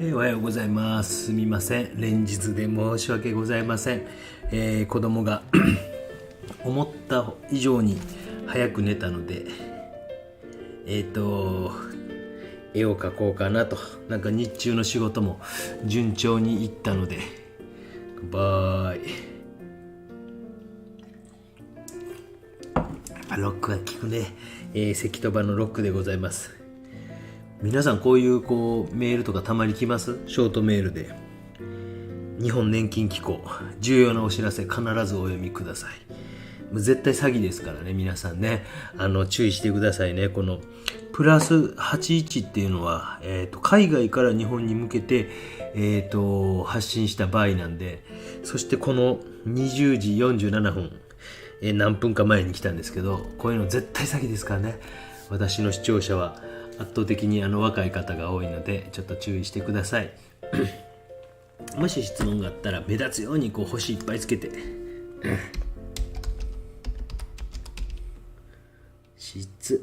おはようございます。すみません。連日で申し訳ございません。子供が思った以上に早く寝たので、絵を描こうかなと。なんか日中の仕事も順調にいったので、バイ。ロックが効くね。関戸場のロックでございます。皆さんこういうメールとかたまに来ます？ショートメールで日本年金機構重要なお知らせ必ずお読みください。もう絶対詐欺ですからね、皆さんね、注意してくださいね。このプラス81っていうのは、海外から日本に向けて、発信した場合なんで、そしてこの20時47分、何分か前に来たんですけど、こういうの絶対詐欺ですからね。私の視聴者は圧倒的に若い方が多いので、ちょっと注意してください。もし質問があったら目立つように星いっぱいつけて、質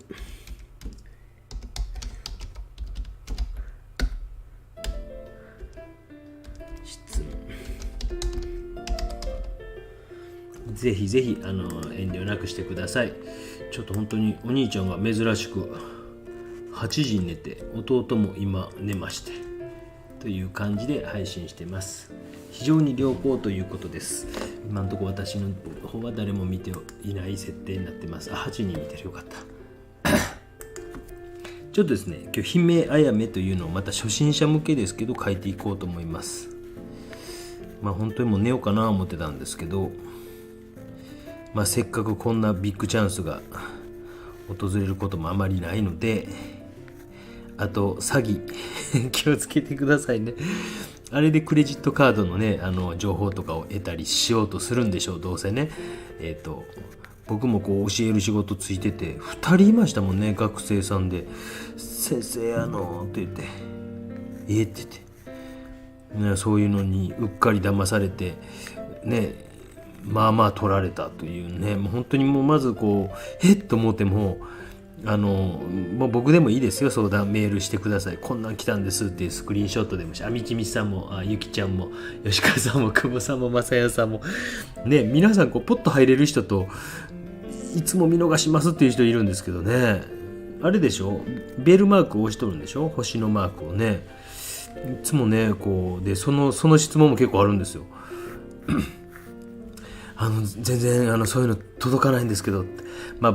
ぜひぜひ遠慮なくしてください。ちょっと本当にお兄ちゃんが珍しく8時に寝て、弟も今寝ましてという感じで配信してます。非常に良好ということです。今のところ私の方は誰も見ていない設定になってます。8人見てる。よかったちょっとですね、今日姫あやめというのをまた初心者向けですけど書いていこうと思います。本当にもう寝ようかなと思ってたんですけど、せっかくこんなビッグチャンスが訪れることもあまりないので、あと詐欺気をつけてくださいね。あれでクレジットカードのね、情報とかを得たりしようとするんでしょう、どうせね。僕も教える仕事ついてて2人いましたもんね、学生さんで。先生って言って、って言って、ね、そういうのにうっかり騙されてね、取られたというね。もう本当にもうまずと思っても、もう僕でもいいですよ、相談メールしてください。こんなん来たんですっていうスクリーンショットでもし、みちみさんもゆきちゃんも吉川さんも久保さんもまさやさんもね、皆さんポッと入れる人といつも見逃しますっていう人いるんですけどね。あれでしょ、ベルマークを押しとるんでしょ、星のマークをね。いつもねでその質問も結構あるんですよ。全然そういうの届かないんですけどって。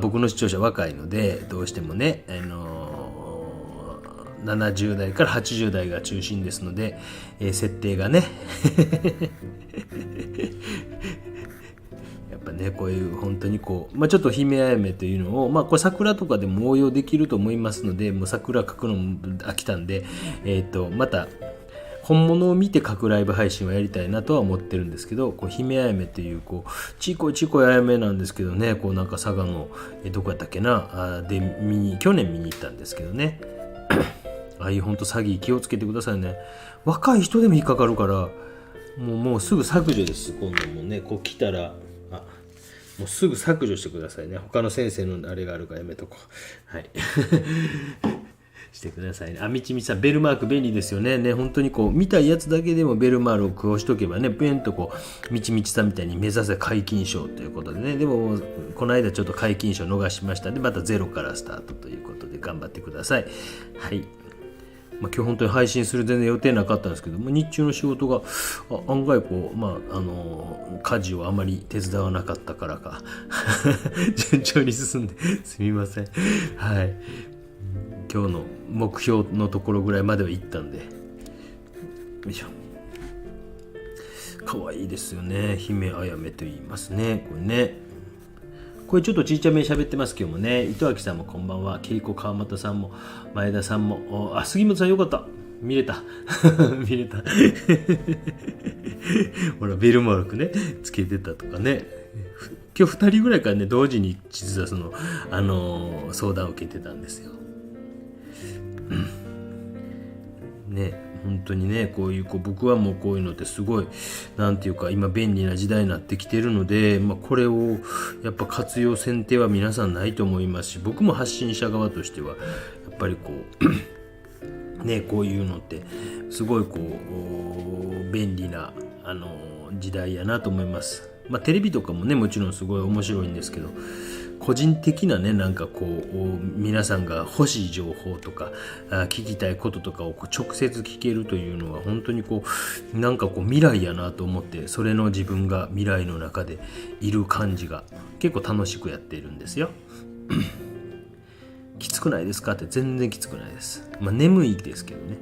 僕の視聴者若いのでどうしてもね、70代から80代が中心ですので、設定がねやっぱね、こういう本当にちょっと姫あやめというのをこれ桜とかでも応用できると思いますので、もう桜描くのも飽きたんで、また本物を見て書くライブ配信はやりたいなとは思ってるんですけど、姫あやめっていうちいこいあやめなんですけどね、なんか佐賀のどこやったっけなで去年見に行ったんですけどねああいう本当詐欺気をつけてくださいね。若い人でも引っかかるから、もうすぐ削除です。今度もね来たらもうすぐ削除してくださいね。他の先生のあれがあるからやめとこう。はいしてくださいね。みちみさん、ベルマーク便利ですよね。本当に見たいやつだけでもベルマークを押しとけばね、ペンとみちみちさんみたいに目指せ皆勤賞ということでね。でもこの間ちょっと皆勤賞逃しましたんで、またゼロからスタートということで頑張ってください。はい。今日本当に配信する全然予定なかったんですけど、日中の仕事が案外家事をあまり手伝わなかったからか順調に進んですみません。はい。今日の目標のところぐらいまでは行ったんで、よいしょ。可愛いですよね。姫あやめと言いますね。これちょっとちっちゃめに喋ってます今日もね。糸脇さんもこんばんは。ケイコ川又さんも前田さんも、杉本さんよかった、見れた見れたほらベルマークねつけてたとかね。今日2人ぐらいからね同時に実は相談を受けてたんですよ。本当にね、こういう僕はもうこういうのってすごいなんていうか今便利な時代になってきてるので、これをやっぱ活用せん手は皆さんないと思いますし、僕も発信者側としてはやっぱりこういうのってすごいこう便利な時代やなと思います。テレビとかもねもちろんすごい面白いんですけど、個人的なねなんかこう皆さんが欲しい情報とか聞きたいこととかを直接聞けるというのは本当にこうなんかこう未来やなと思って、それの自分が未来の中でいる感じが結構楽しくやっているんですよ。きつくないですかって全然きつくないです。眠いですけどね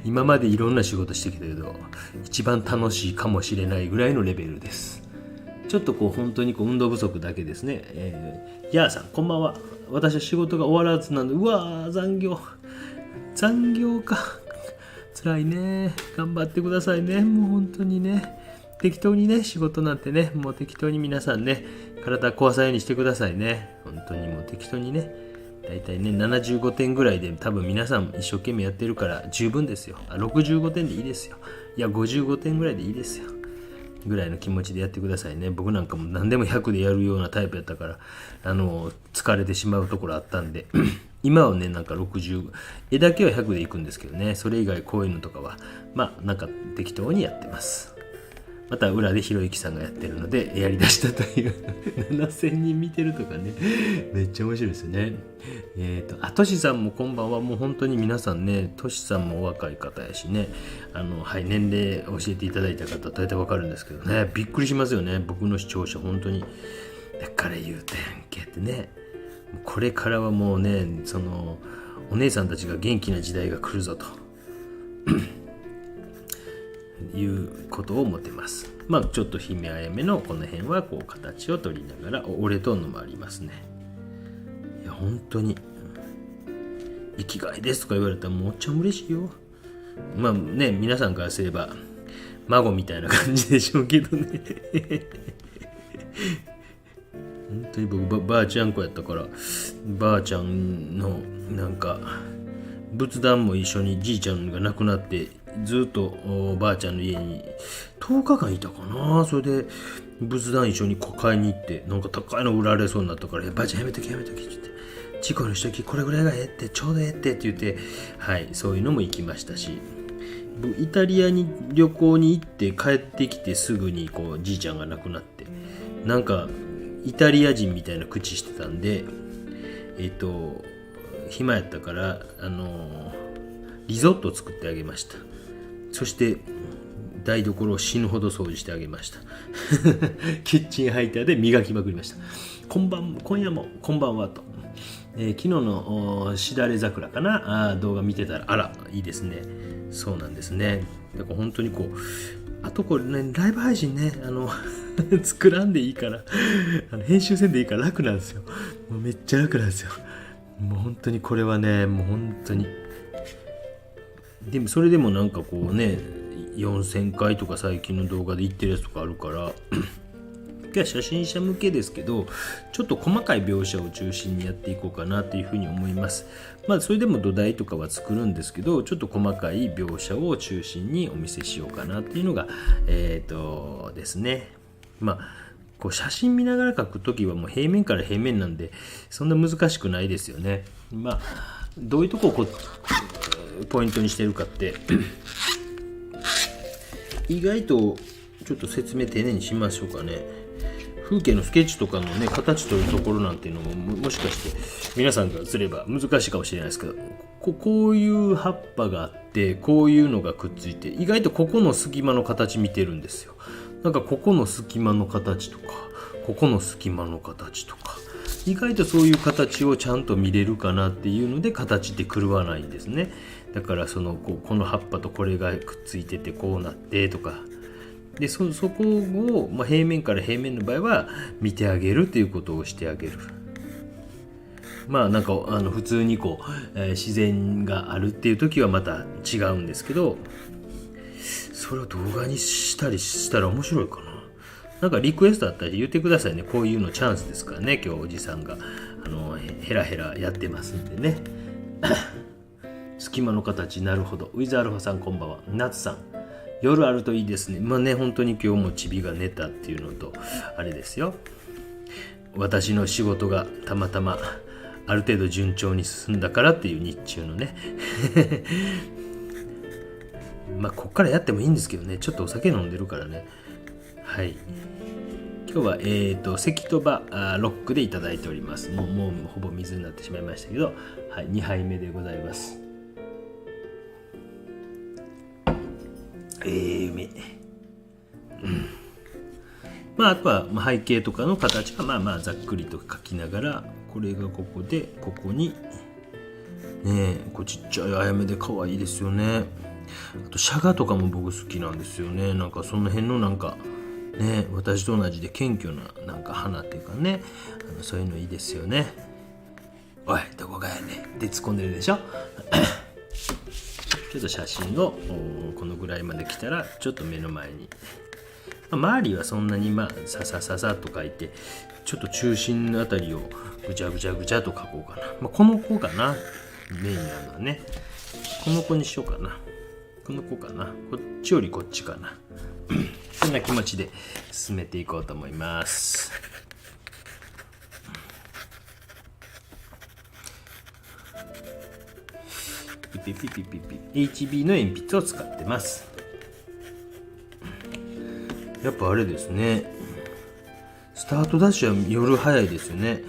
今までいろんな仕事してきたけど一番楽しいかもしれないぐらいのレベルです。ちょっとこう本当にこう運動不足だけですね。ヤーさんこんばんは。私は仕事が終わらずなんで、うわー残業か辛いね。頑張ってくださいね。もう本当にね適当にね仕事なんてねもう適当に皆さんね体壊さないようにしてくださいね。本当にもう適当にねだいたいね75点ぐらいで多分皆さん一生懸命やってるから十分ですよ。65点でいいですよ。いや55点ぐらいでいいですよぐらいの気持ちでやってくださいね。僕なんかも何でも100でやるようなタイプやったから疲れてしまうところあったんで今はねなんか60絵だけは100でいくんですけどね、それ以外こういうのとかはなんか適当にやってます。また裏でひろゆきさんがやってるのでやりだしたという7000人見てるとかねめっちゃ面白いですよね。としさんもこんばんは。もう本当に皆さんね、としさんもお若い方やしね年齢教えていただいた方大体わかるんですけどね、びっくりしますよね。僕の視聴者本当にだから言うてんけってね、これからはもうねお姉さんたちが元気な時代が来るぞということを思ってます。ちょっと姫あやめのこの辺はこう形を取りながら折れとんのもありますね。いや本当に生きがいですとか言われたらもっちゃ嬉しいよ。皆さんからすれば孫みたいな感じでしょうけどね本当に僕ばあちゃん子やったから、ばあちゃんのなんか仏壇も一緒にじいちゃんが亡くなってずっとおばあちゃんの家に10日間いたかな。それで仏壇一緒に買いに行って、なんか高いの売られそうになったからばあちゃんやめときって言ってチコのしときこれぐらいがええってちょうどええって言って、そういうのも行きましたし、イタリアに旅行に行って帰ってきてすぐにこうじいちゃんが亡くなって、なんかイタリア人みたいな口してたんで暇やったからリゾットを作ってあげました。そして台所を死ぬほど掃除してあげましたキッチンハイターで磨きまくりました。今夜もこんばんはと、昨日のしだれ桜かな動画見てたら、あらいいですね。そうなんですね。だから本当にこうあとこれねライブ配信ね作らんでいいから編集せんでいいから楽なんですよ。もうめっちゃ楽なんですよ。もう本当にこれはねもう本当にでもそれでもなんかこうね4000回とか最近の動画で言ってるやつとかあるから初心者向けですけどちょっと細かい描写を中心にやっていこうかなというふうに思います。それでも土台とかは作るんですけど、ちょっと細かい描写を中心にお見せしようかなっていうのがですね。こう写真見ながら描くときはもう平面から平面なんでそんな難しくないですよね。どういうとこをポイントにしてるかって意外とちょっと説明丁寧にしましょうかね。風景のスケッチとかのね形取るところなんていうのももしかして皆さんからすれば難しいかもしれないですけど、こういう葉っぱがあってこういうのがくっついて意外とここの隙間の形見てるんですよ。なんかここの隙間の形とかここの隙間の形とか意外とそういう形をちゃんと見れるかなっていうので形って狂わないんですね。だからこの葉っぱとこれがくっついててこうなってとかでそこを、平面から平面の場合は見てあげるということをしてあげる。なんか普通に自然があるっていう時はまた違うんですけど、それを動画にしたりしたら面白いかな。なんかリクエストあったら言ってくださいね。こういうのチャンスですからね。今日おじさんがヘラヘラやってますんでね隙間の形なるほど。ウィズアルファさんこんばんは。夏さん夜あるといいですね。本当に今日もチビが寝たっていうのとあれですよ。私の仕事がたまたまある程度順調に進んだからっていう日中のねまあこっからやってもいいんですけどね、ちょっとお酒飲んでるからね。はい、今日は関とばロックでいただいております。もうほぼ水になってしまいましたけど、はい、2杯目でございます。うめえ。まあ、あとは背景とかの形がまあざっくりと描きながら、これがここで、ここにねこうちっちゃいあやめで可愛いですよね。あとシャガとかも僕好きなんですよね。なんかその辺のなんかね、私と同じで謙虚ななんか花っていうかね、そういうのいいですよね。おいどこがやねんって突っ込んでるでしょちょっと写真をこのぐらいまで来たらちょっと目の前に、周りはそんなにささささと書いて、ちょっと中心のあたりをぐちゃぐちゃぐちゃと書こうかな。この子かな、メインなのはね。この子にしようかな。この子かな。こっちよりこっちかな。そんな気持ちで進めていこうと思います。ピピピピピピ HB の鉛筆を使ってます。やっぱあれですね、スタートダッシュは夜早いですよね。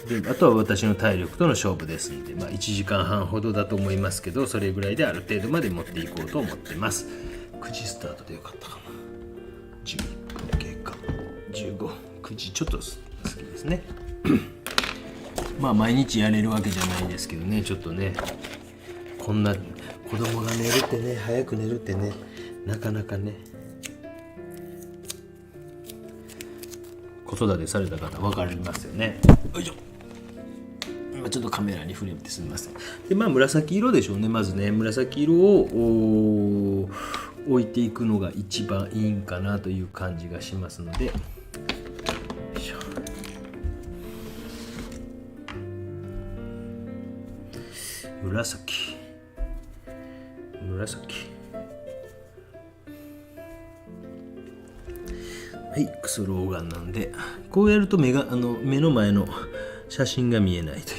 であとは私の体力との勝負ですんで、1時間半ほどだと思いますけど、それぐらいである程度まで持っていこうと思ってます。9時スタートでよかったかな。11分経過、15、9時ちょっと過ぎですね毎日やれるわけじゃないですけどね、ちょっとね、こんな子供が寝るってね、早く寝るってね、なかなかね、子育てされた方分かりますよね。よいしょ。今ちょっとカメラに触れてすみません。で紫色でしょうね。まずね、紫色を置いていくのが一番いいんかなという感じがしますので、よいしょ。紫はい、クソ老眼なんで、こうやると目の前の写真が見えないと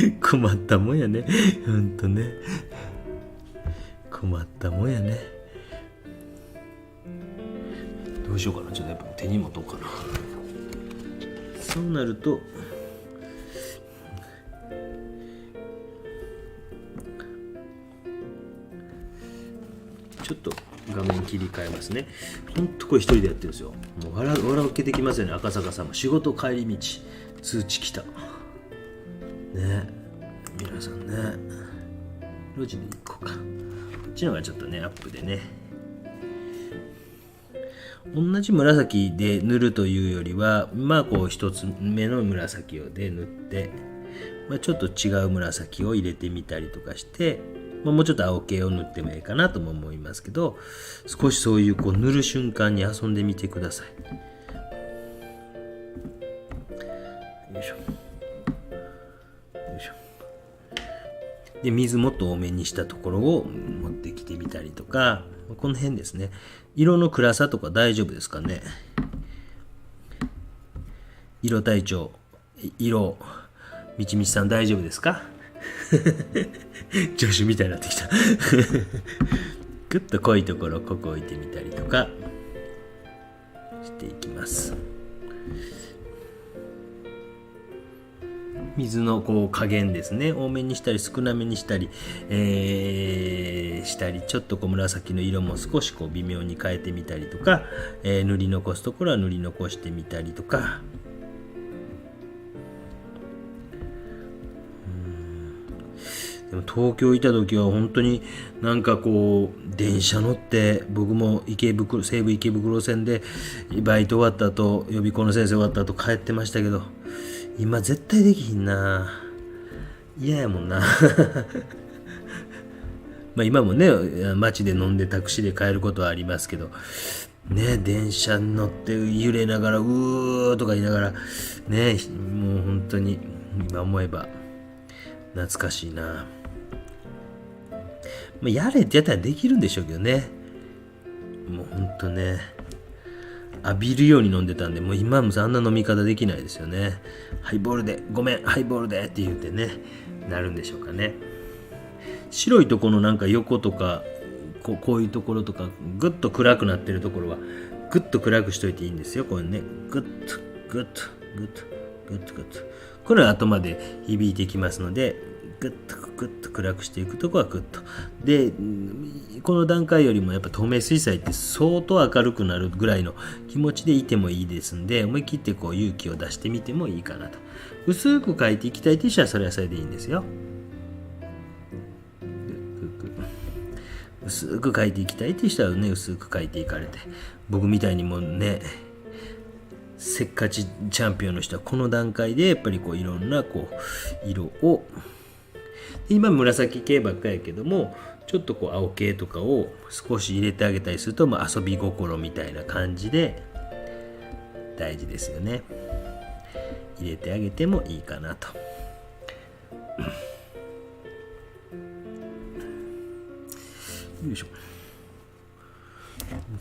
いう困ったもんやね。ほんとね、困ったもんやね。どうしようかな。ちょっとやっぱ手に持とうかな。そうなるとちょっと画面切り替えますね。ほんとこれ一人でやってるんですよ。もう笑けてきますよね。赤坂さんも仕事帰り道通知来たね。皆さんね、路地で行こうか。こっちの方がちょっとねアップでね、同じ紫で塗るというよりはこう一つ目の紫で塗って、ちょっと違う紫を入れてみたりとかして、もうちょっと青系を塗ってもいいかなとも思いますけど、少しそういう塗る瞬間に遊んでみてください。よいしょよいしょ。で水もっと多めにしたところを持ってきてみたりとか、この辺ですね。色の暗さとか大丈夫ですかね。色隊長、みちみちさん大丈夫ですか助手みたいになってきたぐっと濃いところここ置いてみたりとかしていきます。水の加減ですね、多めにしたり少なめにしたり、ちょっと紫の色も少し微妙に変えてみたりとか、塗り残すところは塗り残してみたりとか、でも東京いた時は本当になんか電車乗って、僕も西武池袋線でバイト終わった後、予備校の先生終わった後帰ってましたけど、今絶対できひんな。嫌やもんな今もね街で飲んでタクシーで帰ることはありますけどね、電車に乗って揺れながらうーとか言いながらね、もう本当に今思えば懐かしいな。やれってやったらできるんでしょうけどね。もうほんとね、浴びるように飲んでたんで、もう今もあんな飲み方できないですよね。ハイボールで、ごめん、ハイボールでって言ってね、なるんでしょうかね。白いところのなんか横とかこういうところとかぐっと暗くなってるところはぐっと暗くしといていいんですよ。これね、ぐっとぐっとぐっとぐっとぐっと、これは後まで響いていきますので、ぐっとぐっと暗くしていくところはぐっとで、この段階よりもやっぱ透明水彩って相当明るくなるぐらいの気持ちでいてもいいですんで、思い切ってこう勇気を出してみてもいいかなと。薄く描いていきたいという人はそれはそれでいいんですよ。薄く描いていきたいという人はね、薄く描いていかれて、僕みたいにもね、せっかちチャンピオンの人はこの段階でやっぱりこういろんなこう色を、今紫系ばっかりやけども、ちょっとこう青系とかを少し入れてあげたりすると、遊び心みたいな感じで大事ですよね。入れてあげてもいいかなと。よいしょ。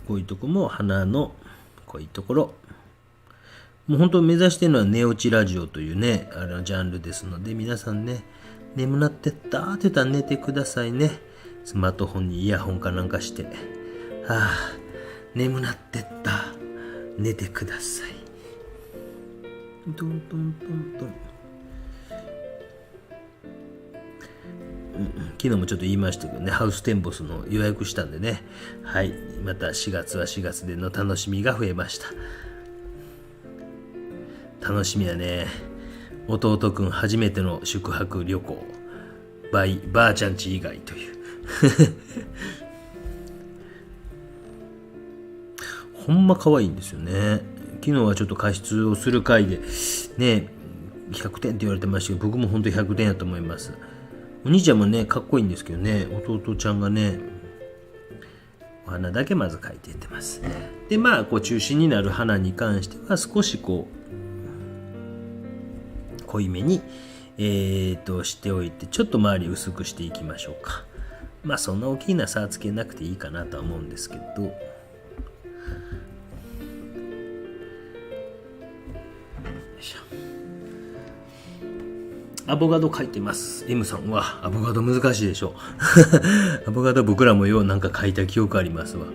こういうとこも鼻のこういうところ、もう本当目指してるのは寝落ちラジオというね、ジャンルですので、皆さんね、眠なってったって言ったら寝てくださいね。スマートフォンにイヤホンかなんかして、眠なってった、寝てください。トントントントン。昨日もちょっと言いましたけどね、ハウステンボスの予約したんでね、はい、また4月は4月での楽しみが増えました。楽しみやね。弟くん初めての宿泊旅行、ばあちゃんち以外というほんま可愛いんですよね。昨日はちょっと加湿をする回でね、100点って言われてましたけど、僕も本当に100点やと思います。お兄ちゃんもね、かっこいいんですけどね、弟ちゃんがね、お花だけまず描いていってます。で、こう中心になる花に関しては少しこう濃いめにしておいて、ちょっと周り薄くしていきましょうか。そんな大きな差はつけなくていいかなとは思うんですけど、よいしょ。アボカド書いてます。 M さんはアボカド難しいでしょアボカド僕らもようなんか書いた記憶ありますわ、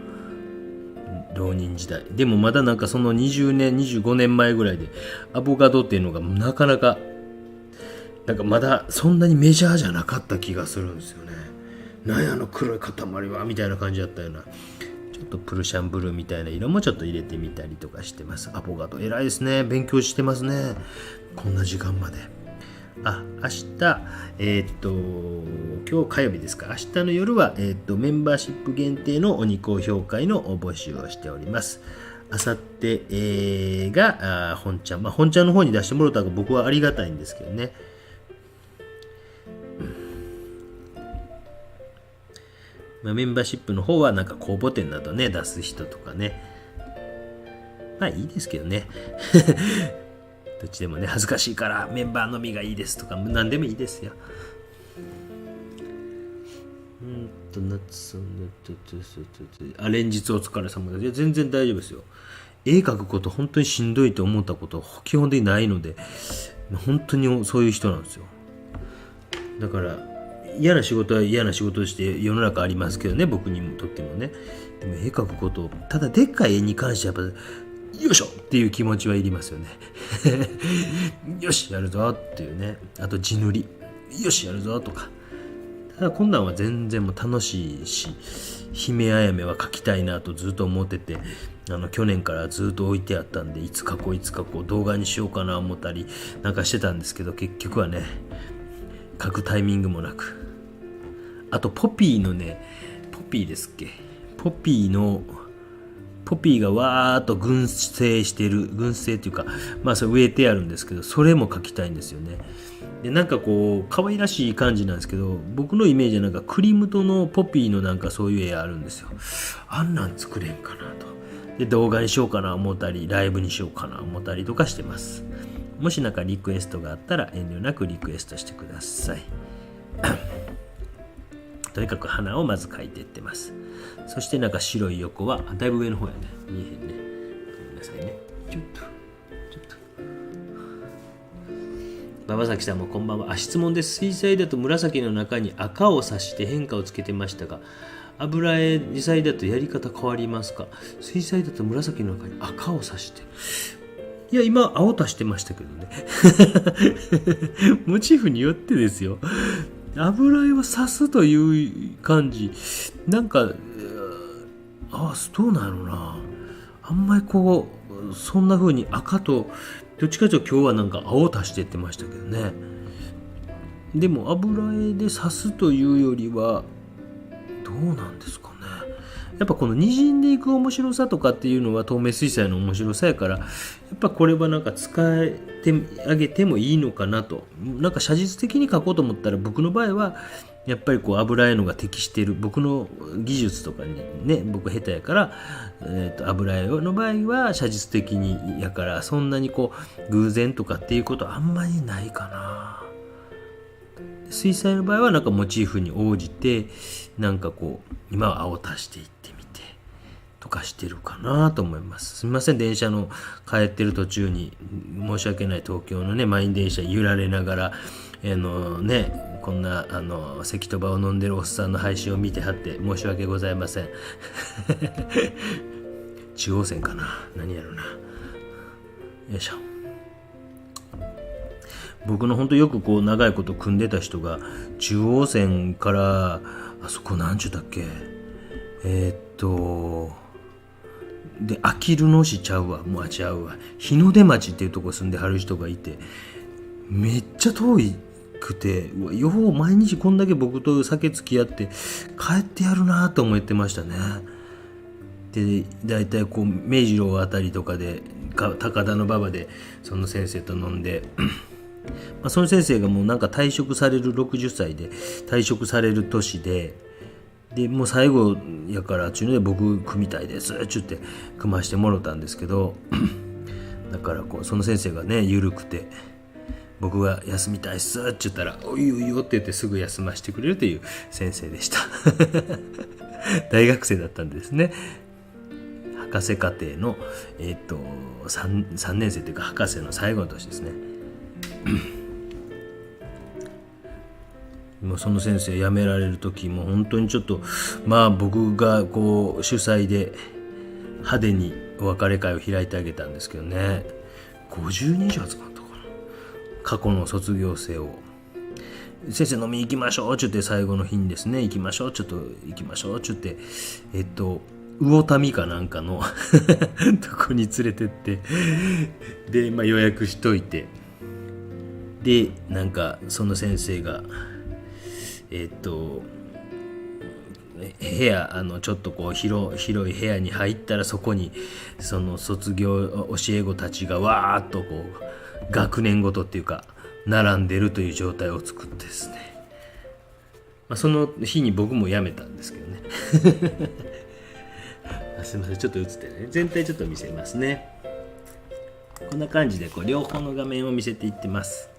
浪人時代でも。まだなんかその20年25年前ぐらいでアボカドっていうのがなかなかなんかまだそんなにメジャーじゃなかった気がするんですよね。なんやあの黒い塊はみたいな感じだったような、ちょっとプルシャンブルーみたいな色もちょっと入れてみたりとかしてます。アボカド偉いですね。勉強してますね、こんな時間まで。明日、今日火曜日ですか。明日の夜は、メンバーシップ限定のお肉評会の募集をしております。あさって、が本ちゃん、本ちゃんの方に出してもらったら僕はありがたいんですけどね。メンバーシップの方はなんか公募展などね出す人とかね、いいですけどねどっちでもね、恥ずかしいからメンバーのみがいいですとか何でもいいですよ。連日お疲れ様です。いや全然大丈夫ですよ。絵描くこと本当にしんどいと思ったこと基本的にないので、本当にそういう人なんですよ。だから嫌な仕事は嫌な仕事として世の中ありますけどね、僕にとってもね。でも絵描くこと、ただでっかい絵に関してはやっぱよいしょっていう気持ちはいりますよねよしやるぞっていうね。あと地塗りよしやるぞとか。ただこんなんは全然もう楽しいし、姫あやめは描きたいなとずっと思ってて、去年からずっと置いてあったんで、いつかこう動画にしようかな思ったりなんかしてたんですけど、結局はね描くタイミングもなく。あとポピーのね、ポピーですっけ、ポピーがわーっと群生してる、群生っていうかそれ植えてあるんですけど、それも描きたいんですよね。でなんかこう可愛らしい感じなんですけど、僕のイメージはなんかクリムトのポピーのなんかそういう絵あるんですよ。あんなん作れんかなと。で動画にしようかな思ったり、ライブにしようかな思ったりとかしてます。もしなんかリクエストがあったら遠慮なくリクエストしてくださいとにかく花をまず描いていってます。そしてなんか白い横はだいぶ上の方やね、見えへんね、ごめんなさいね。ちょっと馬場崎さんもこんばんは。質問です。水彩だと紫の中に赤を刺して変化をつけてましたが、油絵自彩だとやり方変わりますか？水彩だと紫の中に赤を刺して、いや今青足してましたけどねモチーフによってですよ。油絵は刺すという感じなんかどうなのな、あんまりこうそんな風に赤とどっちかというと今日はなんか青足してってましたけどね。でも油絵で刺すというよりはどうなんですかね。やっぱこの滲んでいく面白さとかっていうのは透明水彩の面白さやから、やっぱこれはなんか使えてあげてもいいのかなと。なんか写実的に描こうと思ったら僕の場合はやっぱりこう油絵のが適している、僕の技術とかにね、僕下手やから、油絵の場合は写実的にやから、そんなにこう偶然とかっていうことはあんまりないかな。水彩の場合はなんかモチーフに応じてなんかこう今は青足していってみてとかしてるかなと思います。すみません、電車の帰ってる途中に申し訳ない、東京のね満員電車揺られながらこんな関とばを飲んでるおっさんの配信を見てはって申し訳ございません中央線かな、何やろな、よいしょ。僕の本当よくこう長いこと組んでた人が中央線からあそこなんちゅうたっけ、であきる野市ちゃうわ、もう違うわ、日の出町っていうとこ住んではる人がいて、めっちゃ遠いくて、よう毎日こんだけ僕と酒付き合って帰ってやるなと思ってましたね。でだいたいこう明治楼あたりとかで高田の馬場でその先生と飲んでその先生がもうなんか退職される60歳で退職される年でもう最後やからちゅうので僕組みたいですっちゅって組ましてもろたんですけどだからこうその先生がね緩くて、僕が休みたいっすって言ったらおいおいよって言ってすぐ休ませてくれるという先生でした大学生だったんですね。博士課程の、3年生というか博士の最後の年ですねもうその先生辞められる時も本当にちょっと僕がこう主催で派手にお別れ会を開いてあげたんですけどね、50人以上集まったかな、過去の卒業生を先生飲みに行きましょうって言って最後の日にですね、行きましょうちょっと行きましょうって言って魚民かなんかのとこに連れてってで、予約しといて、でなんかその先生が部屋ちょっとこう広い部屋に入ったらそこにその卒業教え子たちがわーっとこう学年ごとっていうか並んでるという状態を作ってですね、その日に僕も辞めたんですけどねすいません、ちょっと映ってね、全体ちょっと見せますね。こんな感じでこう両方の画面を見せていってます。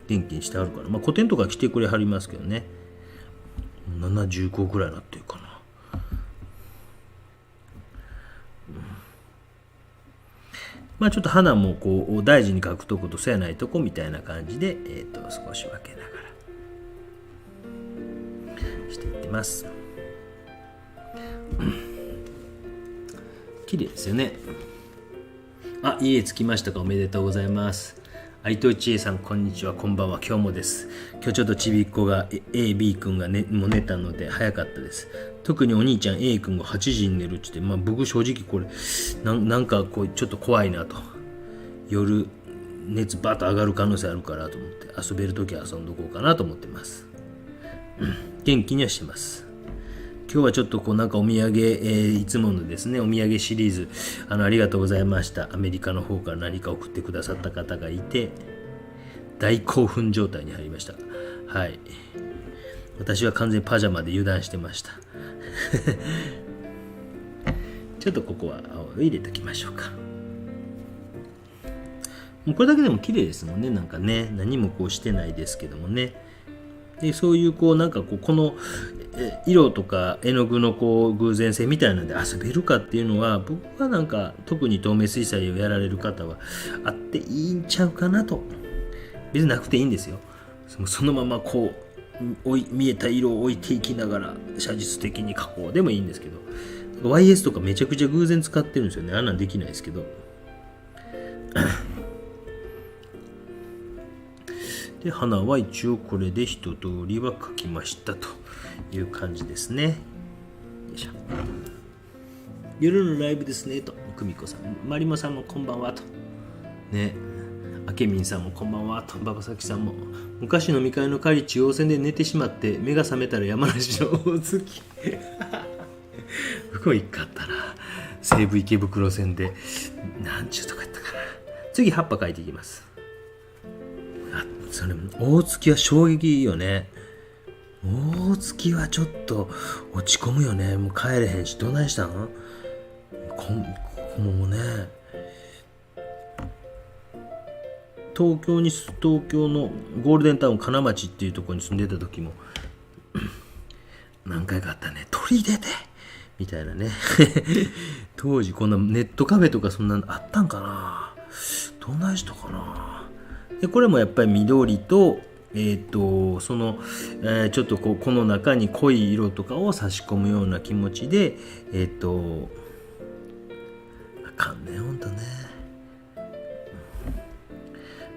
元気にしてあるから、古典とか来てくれはりますけどね、70個ぐらいになってるかな。ちょっと花もこう大事に描くとことそうやないとこみたいな感じで、少し分けながらしていってます。綺麗ですよね。家着きましたか、おめでとうございます。愛藤千恵さん、こんにちは、こんばんは、今日もです。今日ちょっとちびっこが A、B 君が、もう寝たので早かったです。特にお兄ちゃん A 君が8時に寝るって言って、僕正直これなんかこうちょっと怖いなと、夜熱バッと上がる可能性あるからと思って遊べるときは遊んどこうかなと思ってます。元気にはしてます。今日はちょっとこうなんかお土産、いつものですねお土産シリーズありがとうございました。アメリカの方から何か送ってくださった方がいて大興奮状態に入りました。はい、私は完全にパジャマで油断してましたちょっとここは青を入れておきましょうか。もうこれだけでも綺麗ですもんね。なんかね、何もこうしてないですけどもね。でそういうこうなんかこの色とか絵の具のこう偶然性みたいなので遊べるかっていうのは、僕はなんか特に透明水彩をやられる方はあっていいんちゃうかなと別になくていいんですよ。そのままこう見えた色を置いていきながら写実的に描こうでもいいんですけど、 YS とかめちゃくちゃ偶然使ってるんですよね。あんなんできないですけどで花は一応これで一通りは描きましたという感じですね。よいしょ。夜のライブですねと、久美子さん、まりもさんもこんばんはとね、あけみんさんもこんばんはと、馬場咲さんも、昔飲み会の帰り中央線で寝てしまって目が覚めたら山梨の大月すごいかったな。西武池袋線で何ちゅうとかやったかな。次葉っぱ描いていきます。それ大月は衝撃よね。大月はちょっと落ち込むよね。もう帰れへんし、どないしたん？もうね、東京のゴールデンタウン金町っていうところに住んでた時も何回かあったね。鳥出てみたいなね当時こんなネットカフェとかそんなのあったんかな。どないしたかな。でこれもやっぱり緑とその、ちょっとこの中に濃い色とかを差し込むような気持ちであかんねほんとね。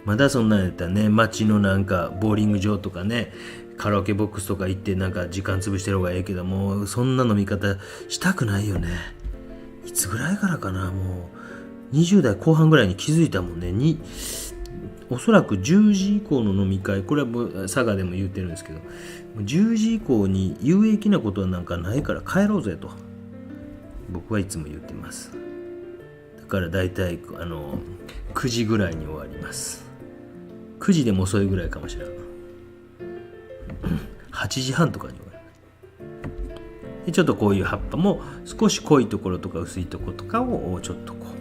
まだそんなんやったらね、街のなんかボーリング場とかね、カラオケボックスとか行ってなんか時間潰してる方がええけど、もうそんな飲み方したくないよね。いつぐらいからかな。もう20代後半ぐらいに気づいたもんね。おそらく10時以降の飲み会、これは佐賀でも言ってるんですけど、10時以降に有益なことはなんかないから帰ろうぜと僕はいつも言ってます。だからだいたい9時ぐらいに終わります。9時でも遅いぐらいかもしれない8時半とかに終わる。でちょっとこういう葉っぱも少し濃いところとか薄いところとかをちょっとこう、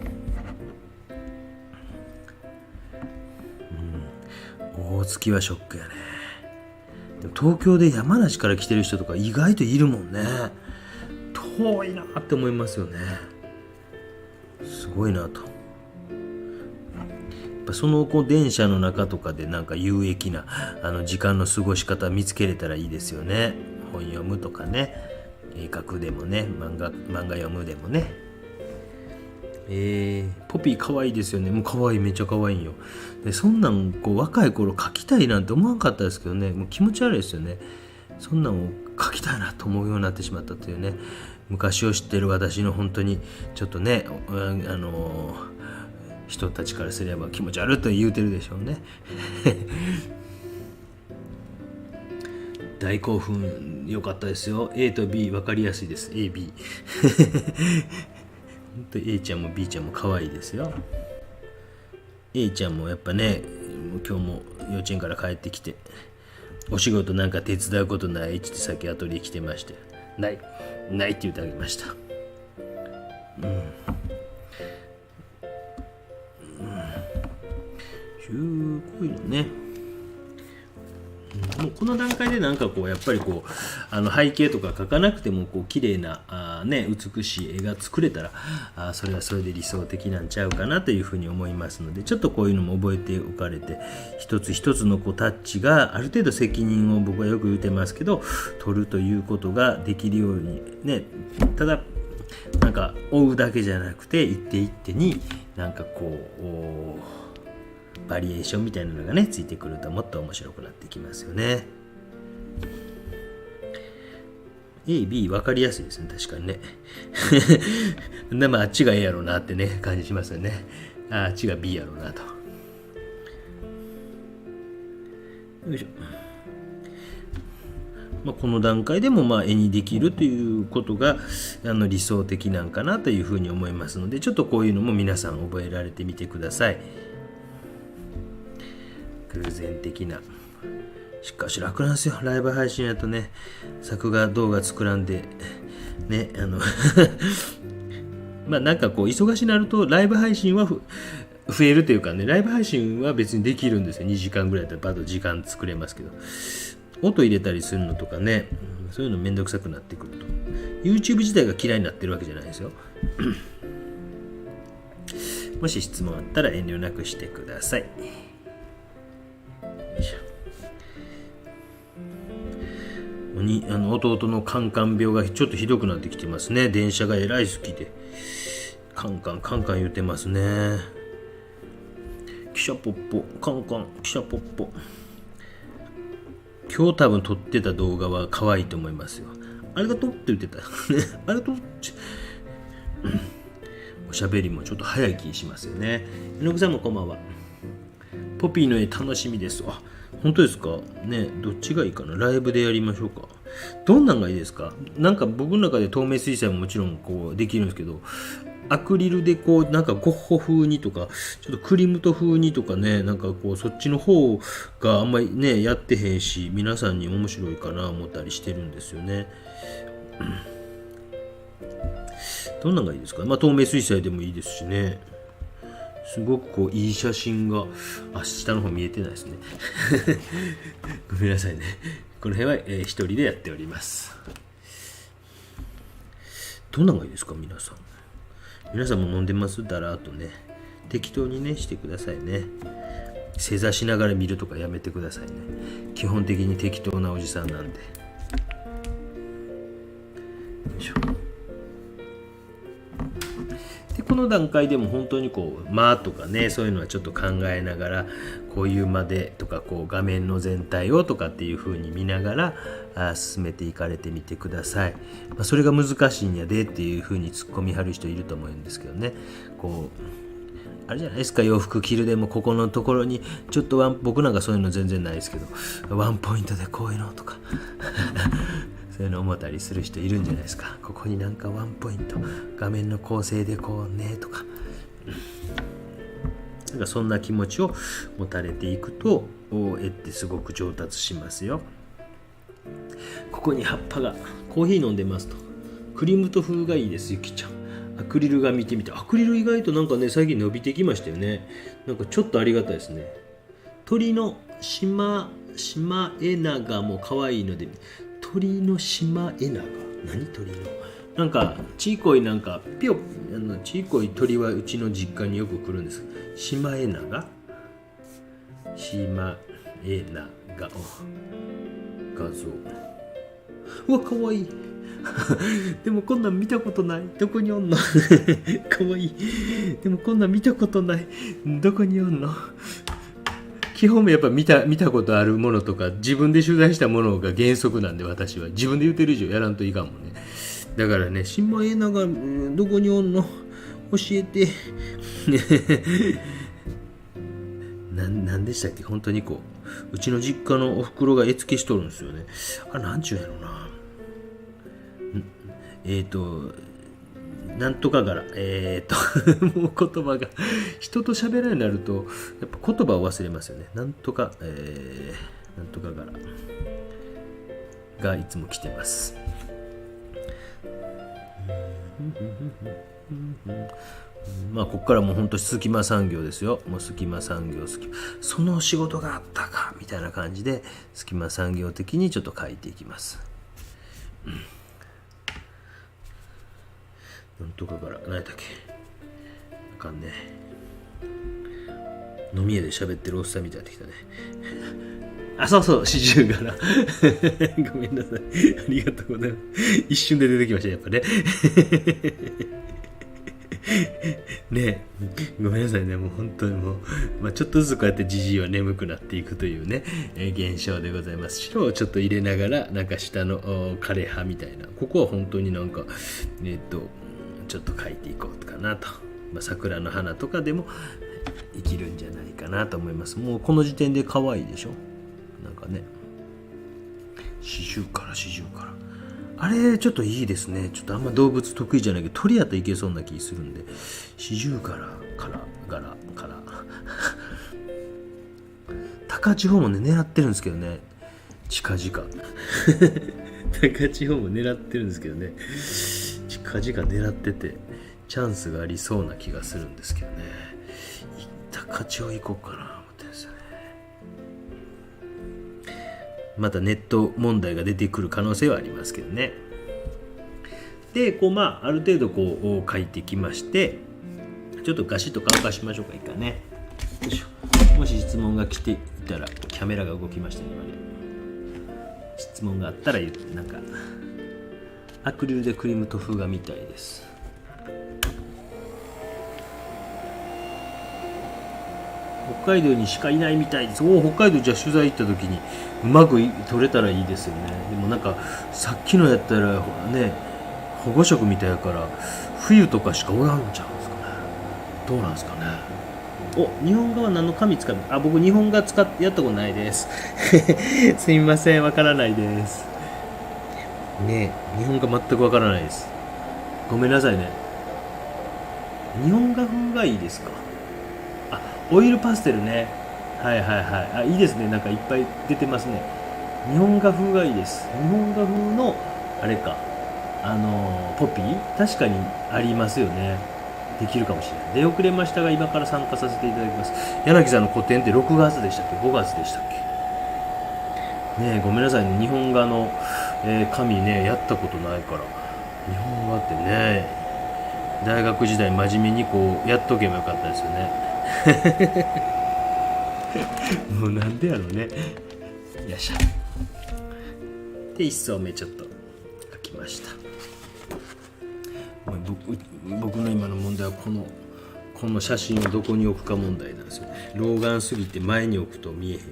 大月はショックやね。でも東京で山梨から来てる人とか意外といるもんね。遠いなって思いますよね。すごいなと。その電車の中とかでなんか有益な時間の過ごし方見つけれたらいいですよね。本読むとかね、絵描くでもね、漫画読むでもね。ポピー可愛いですよね。もう可愛い、めっちゃ可愛いんよ。でそんなん若い頃描きたいなんて思わなかったですけどね、もう気持ち悪いですよね。そんなんを描きたいなと思うようになってしまったというね。昔を知ってる私の本当にちょっとね、人たちからすれば気持ち悪いと言うてるでしょうね大興奮良かったですよ。 A と B 分かりやすいです。 AB 本当 A ちゃんも B ちゃんも可愛いですよ。 A ちゃんもやっぱね、今日も幼稚園から帰ってきて、お仕事なんか手伝うことないってさっきアトリエ来てまして、ないって言ってあげました。すごいね。もうこの段階でなんかやっぱり背景とか描かなくても綺麗な美しい絵が作れたらそれはそれで理想的なんちゃうかなというふうに思いますので、ちょっとこういうのも覚えておかれて、一つ一つのタッチがある程度責任を僕はよく言ってますけど取るということができるようにね。ただなんか追うだけじゃなくて一手一手になんかバリエーションみたいなのがねついてくるともっと面白くなってきますよね。 A、B 分かりやすいですね。確かにねでもあっちが A やろうなってね感じしますよね。あっちが B やろうなと。よいしょ。この段階でも絵にできるということが理想的なんかなというふうに思いますので、ちょっとこういうのも皆さん覚えられてみてください。偶然的な。しかし楽なんですよ、ライブ配信やとね。作画動画作らんでね、なんか忙しになるとライブ配信は増えるというかね、ライブ配信は別にできるんですよ。2時間ぐらいだったらバッと時間作れますけど、音入れたりするのとかね、そういうのめんどくさくなってくると YouTube 自体が嫌いになってるわけじゃないですよもし質問あったら遠慮なくしてください。弟のカンカン病がちょっとひどくなってきてますね。電車がえらい好きでカンカンカンカン言ってますね。キシャポッポカンカンキシャポッポ。今日多分撮ってた動画は可愛いと思いますよ。ありがとうって言ってたありがとうおしゃべりもちょっと早い気しますよね。えのぐさんもこんばんは。ポピーの絵楽しみです。あ、本当ですかね。どっちがいいかな。ライブでやりましょうか。どんなんがいいですか。なんか僕の中で透明水彩ももちろんこうできるんですけど、アクリルでこうなんかゴッホ風にとかちょっとクリムト風にとかね、なんかこうそっちの方があんまりねやってへんし、皆さんに面白いかな思ったりしてるんですよね。どんなんがいいですか。まあ透明水彩でもいいですしね。すごくこういい写真が、下の方見えてないですねごめんなさいね。この辺は、一人でやっております。どんなんがいいですか。皆さんも飲んでます。だらーっとね適当にねしてくださいね。正座しながら見るとかやめてくださいね。基本的に適当なおじさんなんで。よいしょ。でこの段階でも本当にこう間とかね、そういうのはちょっと考えながら、こういうまでとかこう画面の全体をとかっていう風に見ながら進めていかれてみてください。それが難しいんやでっていう風に突っ込みはる人いると思うんですけどね。こうあれじゃないですか、洋服着るでもここのところにちょっと僕なんかそういうの全然ないですけど、ワンポイントでこういうのとかそういうの思ったりする人いるんじゃないですか。ここになんかワンポイント、画面の構成でこうねとか、なんかそんな気持ちを持たれていくと絵ってすごく上達しますよ。ここに葉っぱがコーヒー飲んでますと。クリムト風がいいです。ゆきちゃんアクリルが見てみて、アクリル意外となんかね最近伸びてきましたよね。なんかちょっとありがたいですね。鳥のシマエナガも可愛いので、鳥のシマエナガ、何鳥のなんかちいこいなんかピョちいこい鳥はうちの実家によく来るんです。シマエナガ画像、うわかわいいでもこんなん見たことない。どこにおんのかわいい。でもこんなん見たことない。どこにおんの。基本やっぱ見たことあるものとか自分で取材したものが原則なんで、私は自分で言ってる以上やらんといかんもんね。だからね、シマエナガどこにおんの教えてなんでしたっけ。本当にこうちの実家のおふくろが絵付けしとるんですよね。あれなんちゅうやろな。なんとか柄。もう言葉が人と喋らないようになるとやっぱ言葉を忘れますよね。なんとか柄がいつも来てます。まあここからもう本当隙間産業ですよ。もう隙間産業その仕事があったかみたいな感じで隙間産業的にちょっと書いていきます。なんとかから何やったっけ。あかんね。飲み屋で喋ってるおっさんみたいになってきたね。あ、そうそう、四十柄ごめんなさい、ありがとうございます。一瞬で出てきましたやっぱねねえ、ごめんなさいね。もう本当にもう、ちょっとずつこうやってじじいは眠くなっていくというね、現象でございます。白をちょっと入れながらなんか下の枯葉みたいな、ここは本当になんかちょっと描いていこうかなと、桜の花とかでも生きるんじゃないかなと思います。もうこの時点で可愛いでしょ。なんかね、四十からあれちょっといいですね。ちょっとあんま動物得意じゃないけど鳥やったらいけそうな気するんで、四十から高千穂もね狙ってるんですけどね、近々高千穂も狙ってるんですけどね、近々狙っててチャンスがありそうな気がするんですけどね。高千穂行こうかな思ってるんですよね。またネット問題が出てくる可能性はありますけどね。でこうある程度こう書いてきまして、ちょっとガシッと乾かしましょうか。いいかね。よいしょ。もし質問が来ていたら、キャメラが動きましたね今ね。質問があったらなんかアクリルでクリーム塗風画みたいです。北海道にしかいないみたいです。北海道じゃあ取材行った時にうまく撮れたらいいですよね。でもなんかさっきのやったらね、保護色みたいやから冬とかしかおらんちゃうんですかね。どうなんですかね。日本画は何の紙使うの？僕日本画使ってやったことないですすみません、わからないですね。日本画全くわからないです。ごめんなさいね。日本画風がいいですか？オイルパステルね。はいはいはい。いいですね。なんかいっぱい出てますね。日本画風がいいです。日本画風のあれか、ポピー確かにありますよね。できるかもしれない。出遅れましたが今から参加させていただきます。柳さんの個展って6月でしたっけ5月でしたっけね。ごめんなさいね。日本画の、紙ねやったことないから。日本画ってね、大学時代真面目にこうやっとけばよかったですよねもうなんでやろうね。よいしょ。で1層目ちょっと書きました。僕の今の問題はこの写真をどこに置くか問題なんですよね。老眼すぎて前に置くと見えへんし、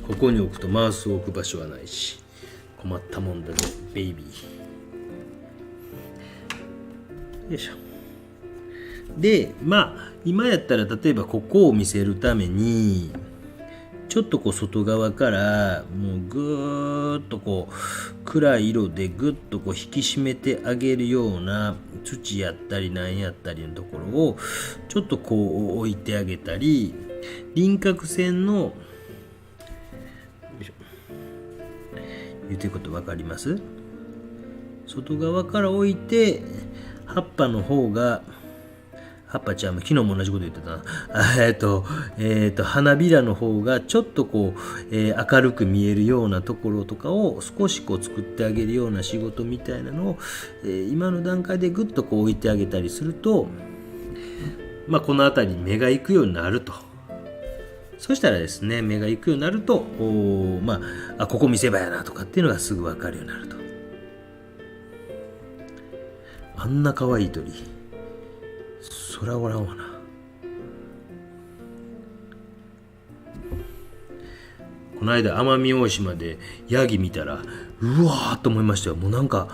ここに置くとマウスを置く場所はないし、困ったもんだぜベイビー。よいしょ。で今やったら例えばここを見せるためにちょっとこう外側からもうぐーっとこう暗い色でぐっとこう引き締めてあげるような土やったりなんやったりのところをちょっとこう置いてあげたり、輪郭線の言ってること分かります？外側から置いて葉っぱの方が葉っぱちゃんも昨日も同じこと言ってたな。花びらの方がちょっとこう、明るく見えるようなところとかを少しこう作ってあげるような仕事みたいなのを、今の段階でぐっとこう置いてあげたりすると、この辺りに目が行くようになると。そしたらですね、目が行くようになるとここ見せ場やなとかっていうのがすぐ分かるようになると。あんな可愛い鳥そらおらんわな。この間奄美大島でヤギ見たらうわーっと思いましたよ。もうなんか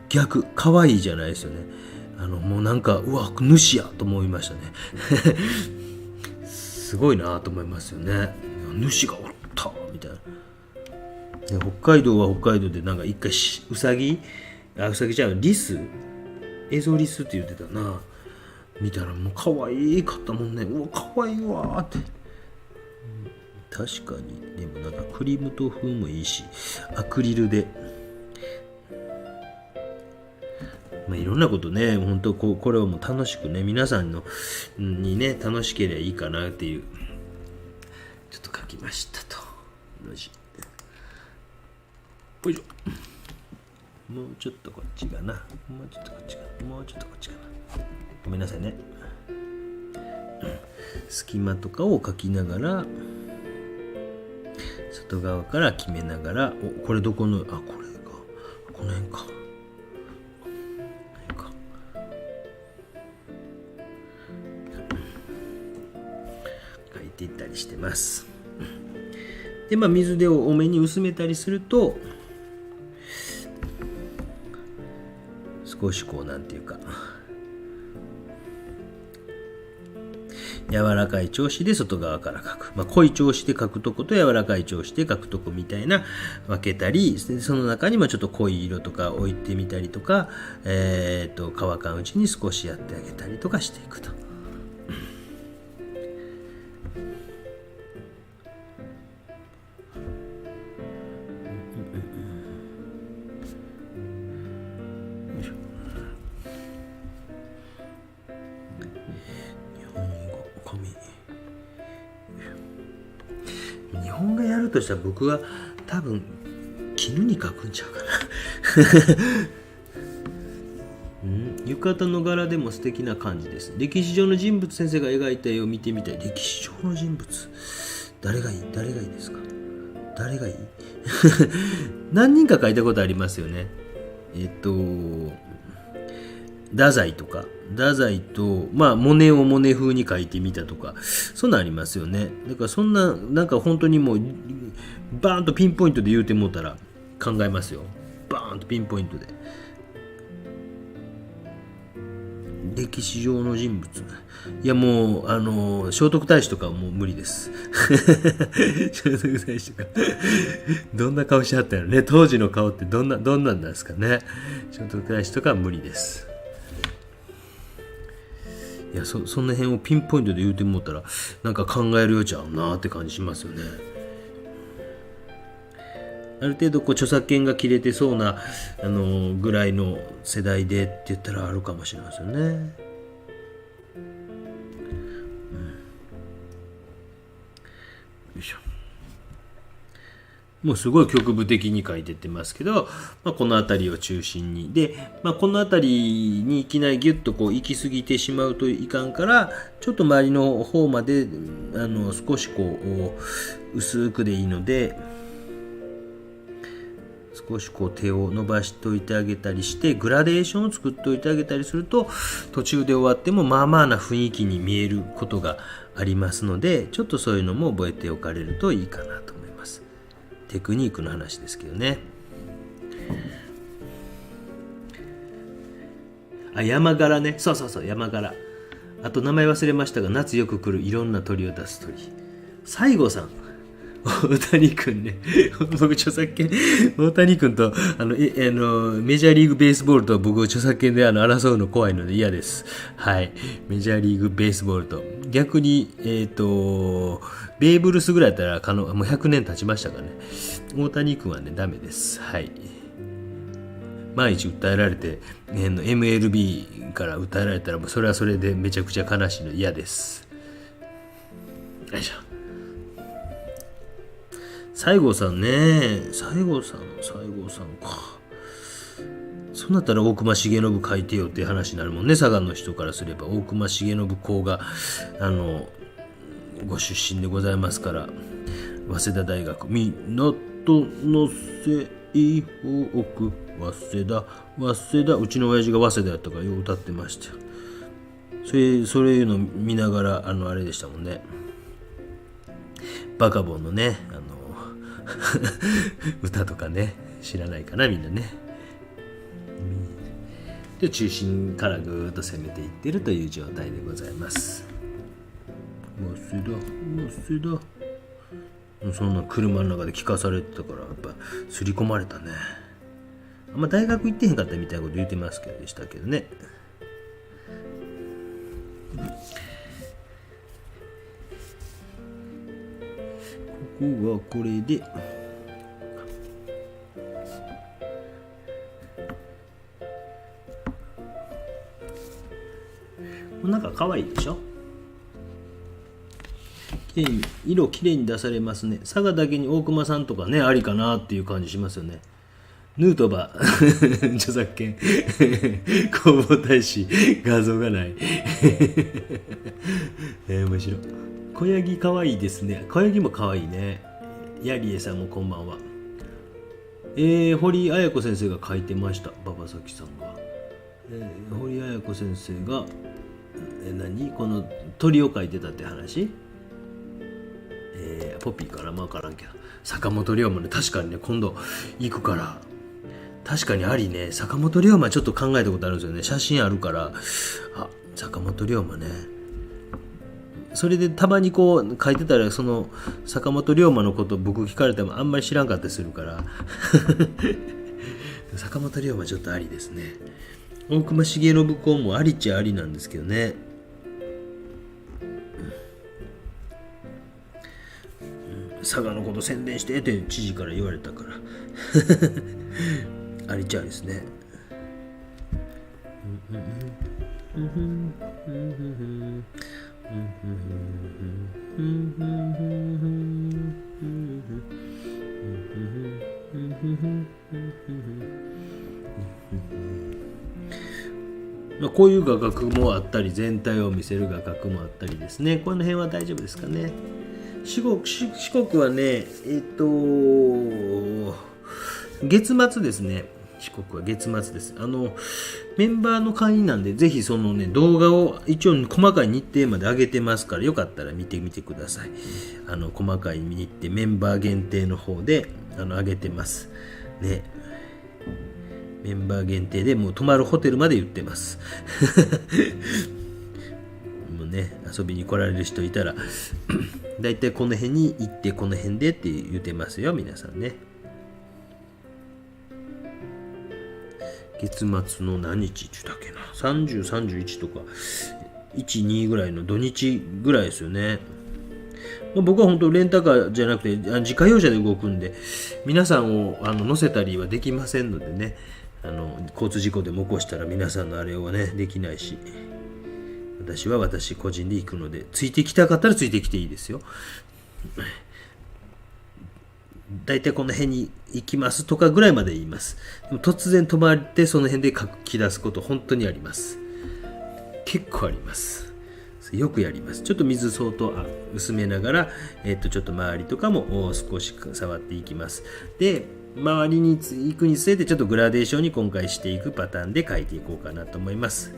逆可愛いじゃないですよね。もうなんかうわ主やと思いましたねすごいなと思いますよね。主がおったみたいな。で北海道は北海道でなんか一回ウサギじゃん、リスエゾリスって言ってたな。見たらもう可愛かったもんね。うわ可愛いわーって。確かに。でもなんかクリームと風もいいし、アクリルでいろんなことね、本当これはもう楽しくね、皆さんのにね楽しければいいかなっていう、ちょっと書きましたと。よいしょ。もうちょっとこっちかな。もうちょっとこっちかな。もうちょっとこっちかな。ごめんなさいね。隙間とかを描きながら外側から決めながら、これどこのこれかこの辺か描いていったりしてます。で水で多めに薄めたりすると少しこうなんていうか柔らかい調子で外側から描く、濃い調子で描くとこと柔らかい調子で描くとこみたいな分けたり、その中にもちょっと濃い色とか置いてみたりとか、乾かんうちに少しやってあげたりとかしていくと。日本がやるとしたら僕は多分絹に描くんちゃうかな浴衣の柄でも素敵な感じです。歴史上の人物、先生が描いた絵を見てみたい。歴史上の人物誰がいいですか？誰がいい何人か書いたことありますよね。太宰とか、太宰と、まあ、モネをモネ風に書いてみたとか、そんなんありますよね。だからそんな、なんか本当にもう、バーンとピンポイントで言うてもうたら考えますよ。バーンとピンポイントで。歴史上の人物。いやもう、聖徳太子とかはもう無理です。聖徳太子とか。どんな顔しはったんやろね。当時の顔ってどんなんですかね。聖徳太子とかは無理です。いや、そんな辺をピンポイントで言うてもったら、なんか考える余地あるなって感じしますよね。ある程度こう著作権が切れてそうな、ぐらいの世代でって言ったらあるかもしれませんね。よいしょ。もうすごい局部的に書いてってますけど、まあ、この辺りを中心にで、まあ、この辺りにいきなりギュッとこう行き過ぎてしまうといかんから、ちょっと周りの方まで少しこう薄くでいいので、少しこう手を伸ばしておいてあげたりしてグラデーションを作っておいてあげたりすると、途中で終わってもまあまあな雰囲気に見えることがありますので、ちょっとそういうのも覚えておかれるといいかなと思います。テクニックの話ですけどね。山柄ね。そう山柄。あと名前忘れましたが、夏よく来るいろんな鳥を出す鳥、西郷さん。大谷君ね。僕著作権、大谷君とメジャーリーグベースボールと僕著作権で争うの怖いので嫌です。はい。メジャーリーグベースボールと。逆に、ベーブ・ルースぐらいだったらもう100年経ちましたからね。大谷君はね、ダメです。はい。毎日訴えられて、MLB から訴えられたら、それはそれでめちゃくちゃ悲しいので嫌です。よいしょ。西郷さんね。西郷さんか。そうなったら大隈重信書いてよっていう話になるもんね。佐賀の人からすれば大隈重信公がご出身でございますから。早稲田大学港の西北早稲田、うちの親父が早稲田やったからよう歌ってましたよ。そういうの見ながらあれでしたもんね。バカボンのね歌とかね、知らないかなみんなね。で中心からぐーっと攻めていってるという状態でございます。早稲田そんな車の中で聞かされてたから、やっぱ刷り込まれたね。あんま大学行ってへんかったみたいなこと言ってますけどでしたけどね。ここはこれでなんか可愛いでしょ。色きれいに出されますね。佐賀だけに大隈さんとかね、ありかなっていう感じしますよね。ヌートバー著作権弘法大使画像がない面白い。小ヤギかわいいですね。小ヤギもかわいいね。ヤリエさんもこんばんは。堀彩子先生が書いてました。馬場咲さんが、堀彩子先生がこの鳥を書いてたって話。ポピーから分からんけど、坂本龍馬ね。確かにね、今度行くから確かにありね。坂本龍馬ちょっと考えたことあるんですよね。写真あるから、坂本龍馬ね。それでたまにこう書いてたら、その坂本龍馬のこと僕聞かれてもあんまり知らんかったりするから坂本龍馬ちょっとありですね。大隈重信公もありっちゃありなんですけどね。佐賀のこと宣伝してって知事から言われたからありっちゃありですね。こういう画角もあったり、全体を見せる画角もあったりですね。この辺は大丈夫ですかね。四国はね、月末ですね。四国は月末です。メンバーの会員なんで、ぜひそのね、動画を一応細かい日程まで上げてますから、よかったら見てみてください。細かい日程、メンバー限定の方で、上げてます。ね。メンバー限定でもう泊まるホテルまで言ってます。もうね、遊びに来られる人いたら、だいたいこの辺に行って、この辺でって言ってますよ、皆さんね。月末の何日って言ったっけな、30、31とか1、2ぐらいの土日ぐらいですよね。僕は本当レンタカーじゃなくて自家用車で動くんで、皆さんを乗せたりはできませんのでね、交通事故でも起こしたら皆さんのあれはねできないし、私は私個人で行くので、ついてきたかったらついてきていいですよ。だいたいこの辺に行きますとかぐらいまで言います。でも突然止まってその辺で書き出すこと本当にあります。結構あります。よくやります。ちょっと水相当薄めながら、ちょっと周りとかも少し触っていきます。で、周りに行くにつれてちょっとグラデーションに今回していくパターンで書いていこうかなと思います。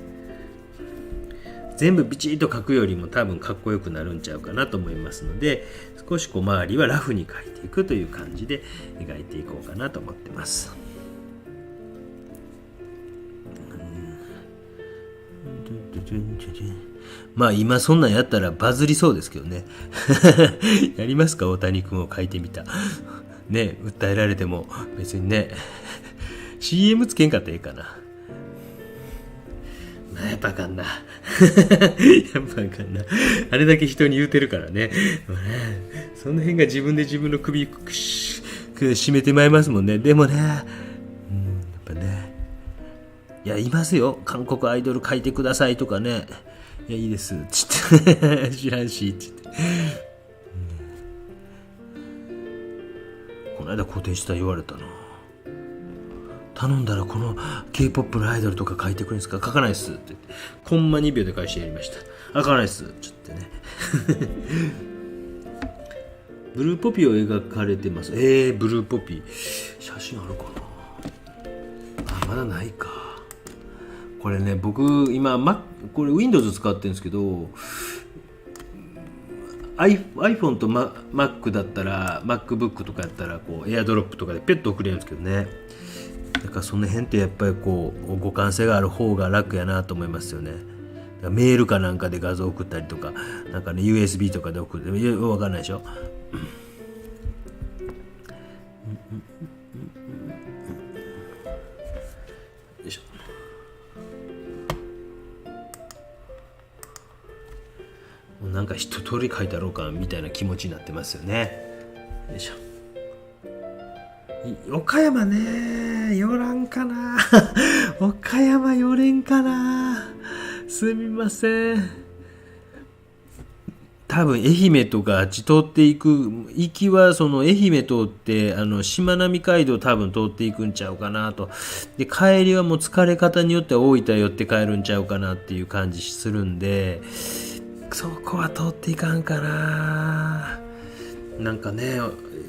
全部ビチッと書くよりも多分かっこよくなるんちゃうかなと思いますので、少し周りはラフに描いていくという感じで描いていこうかなと思ってます。まあ今そんなんやったらバズりそうですけどね。やりますか、大谷君を描いてみた。ね、訴えられても別にね、CM つけんかったらええかな。やっぱあかんな。やっぱあかんな。あれだけ人に言うてるからね。その辺が自分で自分の首絞めてまいりますもんね。でもね、やっぱね、いや、いますよ。韓国アイドル書いてくださいとかね。いや、いいです。つって。知らんし、つって。この間固定した言われたな。頼んだらこの K-POP のアイドルとか書いてくれるんですか。書かないっすって言って、コンマ2秒で返してやりました。書かないっすちょっとね。ブルーポピーを描かれてます。ブルーポピー写真あるかな。まだないか。これね、僕今これ Windows 使ってるんですけど、iPhone と Mac だったら MacBook とかやったらこう AirDrop とかでペット送れるんですけどね。だからその辺ってやっぱりこう互換性がある方が楽やなと思いますよね。メールかなんかで画像送ったりとか、なんかね USB とかで送る、分かんないでしょ。よいしょ。なんか一通り書いたろうかみたいな気持ちになってますよね。よいしょ。岡山ね、寄らんかな。岡山寄れんかな。すみません。多分愛媛とかあっち通っていく、行きはその愛媛通ってしまなみ海道多分通っていくんちゃうかなと。で帰りはもう疲れ方によっては大分寄って帰るんちゃうかなっていう感じするんで、そこは通っていかんかな。なんかね、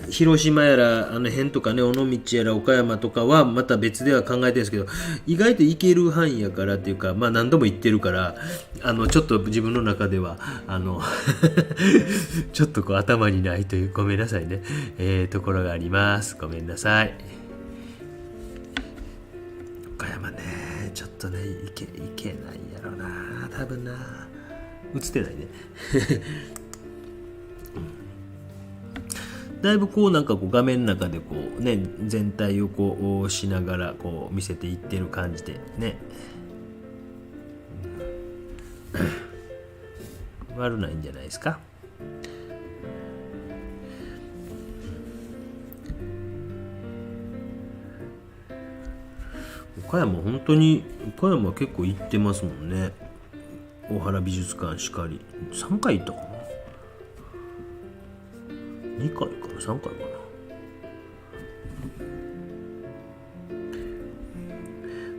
広島やら辺とかね、尾道やら岡山とかはまた別では考えてるんですけど、意外と行ける範囲やからっていうか、まあ何度も行ってるからちょっと自分の中ではちょっとこう頭にないという、ごめんなさいね、ところがあります。ごめんなさい。岡山ね、ちょっとね行けないやろな、多分な。映ってないね。だいぶこうなんかこう画面の中でこうね、全体をこうしながらこう見せていってる感じでね、悪ないんじゃないですか。岡山本当に、岡山結構行ってますもんね。大原美術館しかり3回行ったかな、2回かな、3回か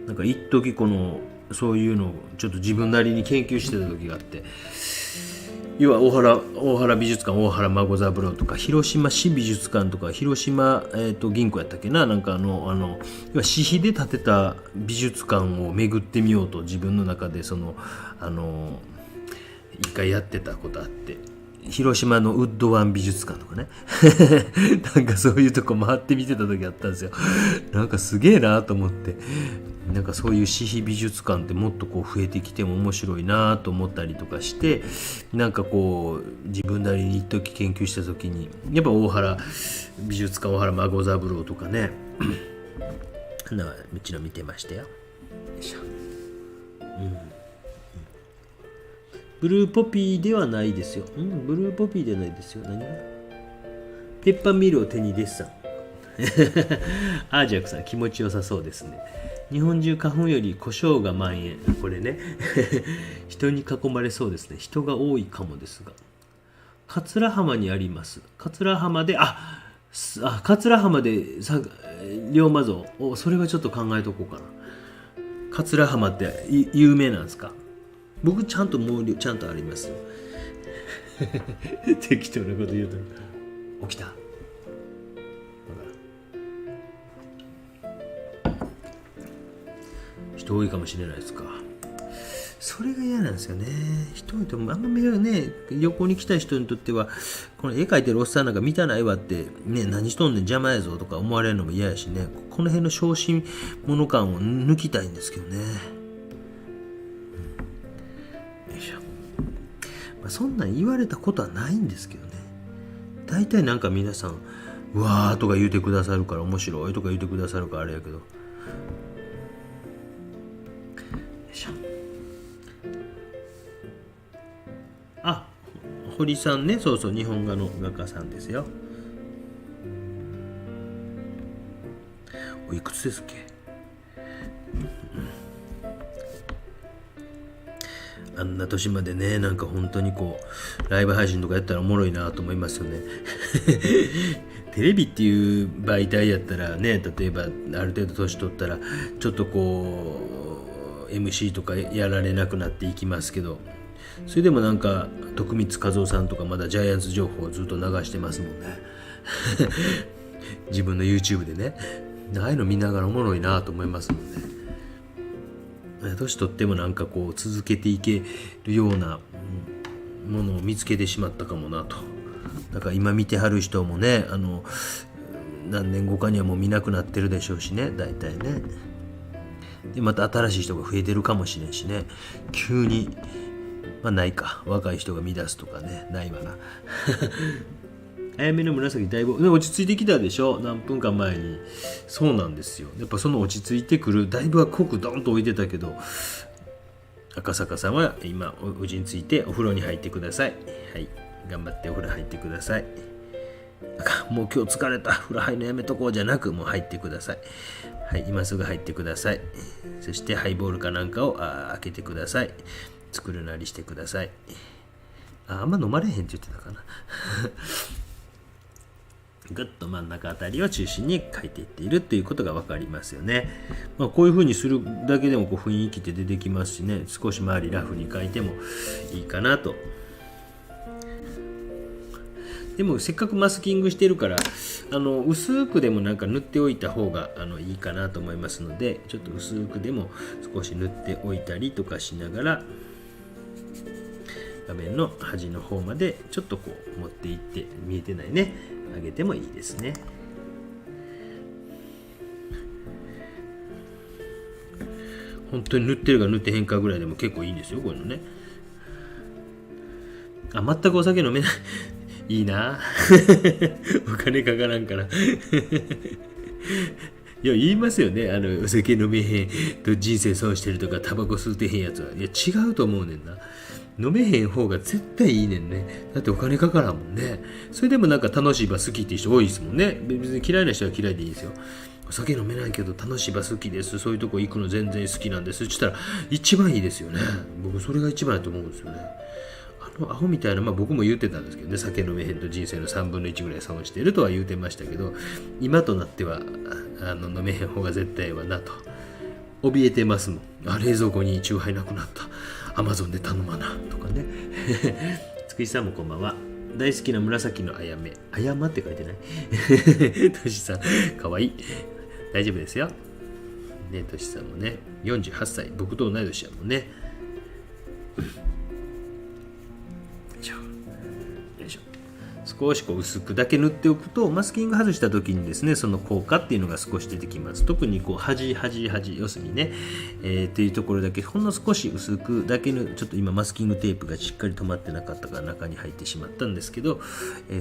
な。なんか一時このそういうのをちょっと自分なりに研究してた時があって、要は大原美術館、大原孫三郎とか、広島市美術館とか、広島、銀行やったっけな、なんか要は私費で建てた美術館を巡ってみようと自分の中で一回やってたことあって、広島のウッドワン美術館とかねなんかそういうとこ回って見てた時あったんですよ。なんかすげえなと思って、なんかそういう私費美術館ってもっとこう増えてきても面白いなと思ったりとかして、なんかこう自分なりに一時研究した時にやっぱ大原美術館、大原孫三郎とかねうちの見てましたよ。よいしょ。ブルーポピーではないですよ。ブルーポピーではないですよ。何がペッパーミルを手にデッサンアージャクさん気持ちよさそうですね。日本中花粉より胡椒が蔓延。これね人に囲まれそうですね。人が多いかもですが、桂浜にあります。桂浜で桂浜で龍馬像、それはちょっと考えとこうかな。桂浜って有名なんですか？僕ちゃんとありますよ適当なこと言うと起きた。人多いかもしれないですか。それが嫌なんですよね。人多いとあんまね、旅行に来た人にとってはこの絵描いてるおっさんなんか見たないわってね、何しとんねん邪魔やぞとか思われるのも嫌やしね、この辺の小心者感を抜きたいんですけどね。そんなん言われたことはないんですけどね。大体なんか皆さんうわーとか言うてくださるから面白いとか言うてくださるからあれやけど、よいしょ。堀さんね、そうそう、日本画の画家さんですよ。おいくつですっけ？あんな年までね、なんか本当にこうライブ配信とかやったらおもろいなと思いますよねテレビっていう媒体やったらね、例えばある程度年取ったらちょっとこう MC とかやられなくなっていきますけど、それでもなんか徳光和夫さんとかまだジャイアンツ情報をずっと流してますもんね自分の YouTube でね、ああいうの見ながらおもろいなと思いますもんね。年取ってもなんかこう続けていけるようなものを見つけてしまったかもなと。だから今見てはる人もね、何年後かにはもう見なくなってるでしょうしね、大体ね。でまた新しい人が増えてるかもしれんしね、急にないか、若い人が見出すとかね、ないわな早めの紫だいぶ落ち着いてきたでしょ、何分間前に。そうなんですよ。やっぱその落ち着いてくる、だいぶは濃くドンと置いてたけど、赤坂さんは今お家についてお風呂に入ってください。はい、頑張ってお風呂入ってください。もう今日疲れた、風呂入るのやめとこうじゃなく、もう入ってください。はい、今すぐ入ってください。そしてハイボールかなんかを開けてください。作るなりしてください。あんま飲まれへんって言ってたかなぐっと真ん中あたりを中心に描いていっているということが分かりますよね。こういう風にするだけでもこう雰囲気って出てきますしね、少し周りラフに描いてもいいかなと。でもせっかくマスキングしてるから薄くでもなんか塗っておいた方がいいかなと思いますので、ちょっと薄くでも少し塗っておいたりとかしながら画面の端の方までちょっとこう持っていって、見えてないね、上げてもいいですね。本当に塗ってるか塗ってへんかぐらいでも結構いいんですよ、こういうのね。全くお酒飲めないいいなお金かからんからいや言いますよね、お酒飲めへんと人生損してるとか、タバコ吸うてへんやつは。いや違うと思うねんな。飲めへん方が絶対いいねんね。だってお金かからんもんね。それでもなんか楽しい場好きっていう人多いですもんね。別に嫌いな人は嫌いでいいですよ。お酒飲めないけど楽しい場好きです、そういうとこ行くの全然好きなんですって言ったら一番いいですよね。僕それが一番だと思うんですよね。アホみたいな、僕も言ってたんですけどね、酒飲めへんと人生の3分の1ぐらい損しているとは言うてましたけど、今となっては飲めへん方が絶対はなと怯えてますもん。冷蔵庫にチューハイなくなった、アマゾンで頼まなとかね机福井さんもこんばんは。大好きな紫のあやめ。あやまって書いてないとしさん、かわいい。大丈夫ですよ。ね、としさんもね、48歳。僕と同い年やもんね。よいしょ。よいしょ。少しこう薄くだけ塗っておくと、マスキング外した時にですね、その効果っていうのが少し出てきます。特にこう端要するにね、っていうところだけほんの少し薄くだけちょっと今マスキングテープがしっかり止まってなかったから中に入ってしまったんですけど、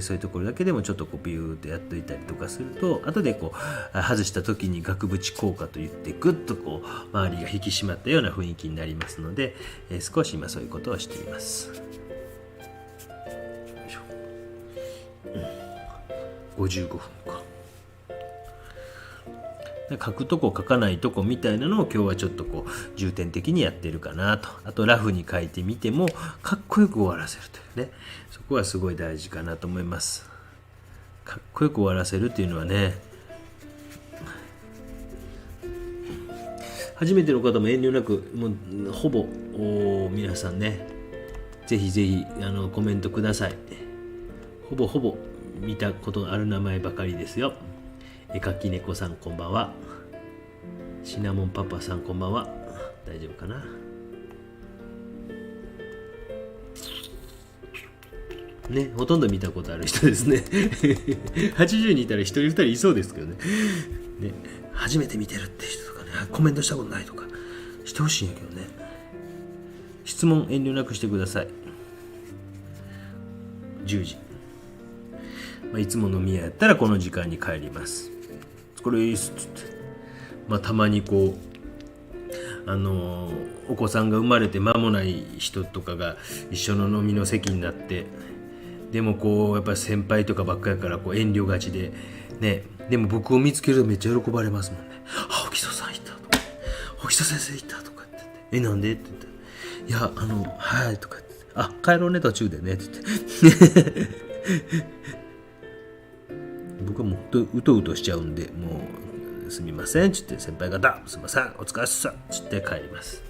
そういうところだけでもちょっとこうビューってやっといたりとかすると、後でこう外した時に額縁効果といってグッとこう周りが引き締まったような雰囲気になりますので、少し今そういうことをしています。55分か。書くとこ書かないとこみたいなのを今日はちょっとこう重点的にやってるかなと。あとラフに書いてみてもかっこよく終わらせるというね、そこはすごい大事かなと思います。かっこよく終わらせるっていうのはね、初めての方も遠慮なく、もうほぼ皆さんね、ぜひぜひコメントください。ほぼ見たことがある名前ばかりですよ。絵描き猫さんこんばんは。シナモンパパさんこんばんは。大丈夫かなね、ほとんど見たことある人ですね80人いたら1人2人いそうですけどね。初めて見てるって人とかね、コメントしたことないとかしてほしいんやけどね。質問遠慮なくしてください。10時、いつも飲み屋やったらこの時間に帰ります。これいいっすっつって、たまにこうお子さんが生まれて間もない人とかが一緒の飲みの席になって、でもこうやっぱり先輩とかばっかりやからこう遠慮がちでね、でも僕を見つけるとめっちゃ喜ばれますもんね。あ、沖曽さんいたとか、沖曽先生いたとかって言って、なんでって言ったら、いやはいとか言って、あ、帰ろうね途中でねって言って僕はもううとうとしちゃうんで、もうすみませんっつって、先輩方すみませんお疲れっすっつって帰ります。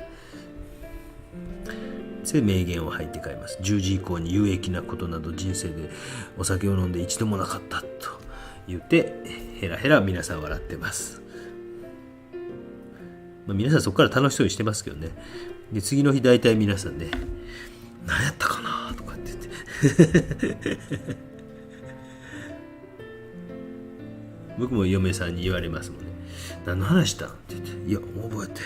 で名言を吐いて帰ります。10時以降に有益なことなど人生でお酒を飲んで一度もなかったと言ってヘラヘラ皆さん笑ってます。皆さんそこから楽しそうにしてますけどね。で次の日大体皆さんね、何やったかなとかって言って僕も嫁さんに言われますもんね。何の話したんって言って、いや覚えて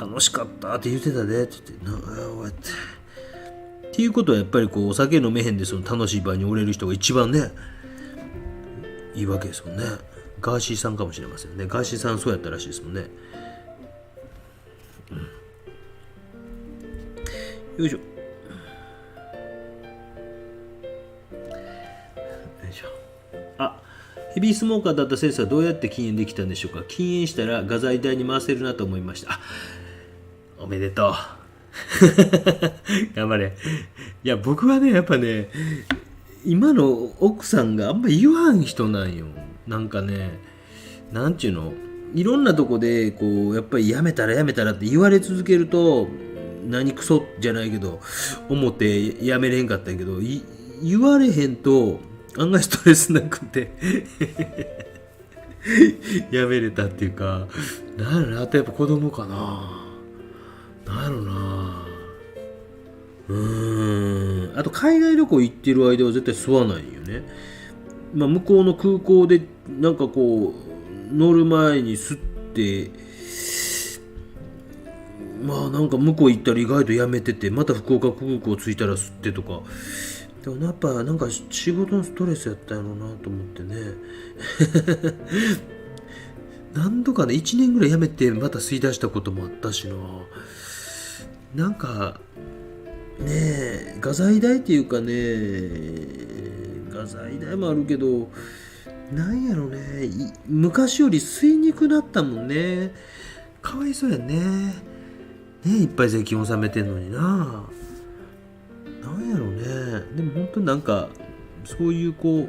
楽しかったって言ってたでって言って、覚えてっていうことはやっぱりこうお酒飲めへんでその楽しい場におれる人が一番ねいいわけですもんね。ガーシーさんかもしれませんね。ガーシーさんそうやったらしいですもんね。よいしょ。ヘビースモーカーだったセンサーはどうやって禁煙できたんでしょうか。禁煙したら画材代に回せるなと思いました。おめでとう頑張れ。いや僕はねやっぱね、今の奥さんがあんま言わん人なんよ。なんかね、なんちゅうの、いろんなとこでこうやっぱりやめたらって言われ続けると、何クソじゃないけど思ってやめれんかったんやけど、言われへんと案外ストレスなくてやめれたっていうか、なんやろな、あとやっぱ子供かな、なんやろな、あと海外旅行行ってる間は絶対吸わないよね。向こうの空港でなんかこう乗る前に吸って、なんか向こう行ったら意外とやめてて、また福岡空港着いたら吸ってとか。でもやっぱなんか仕事のストレスやったんやろうなと思ってね何度かね、1年ぐらい辞めてまた吸い出したこともあったしな。なんかね、画材代っていうかね、画材代もあるけど、なんやろね、昔より吸いにくくなったもんね。かわいそうやね。いっぱい税金納めてんのにな。なんやろね。でも本当になんかそういうこ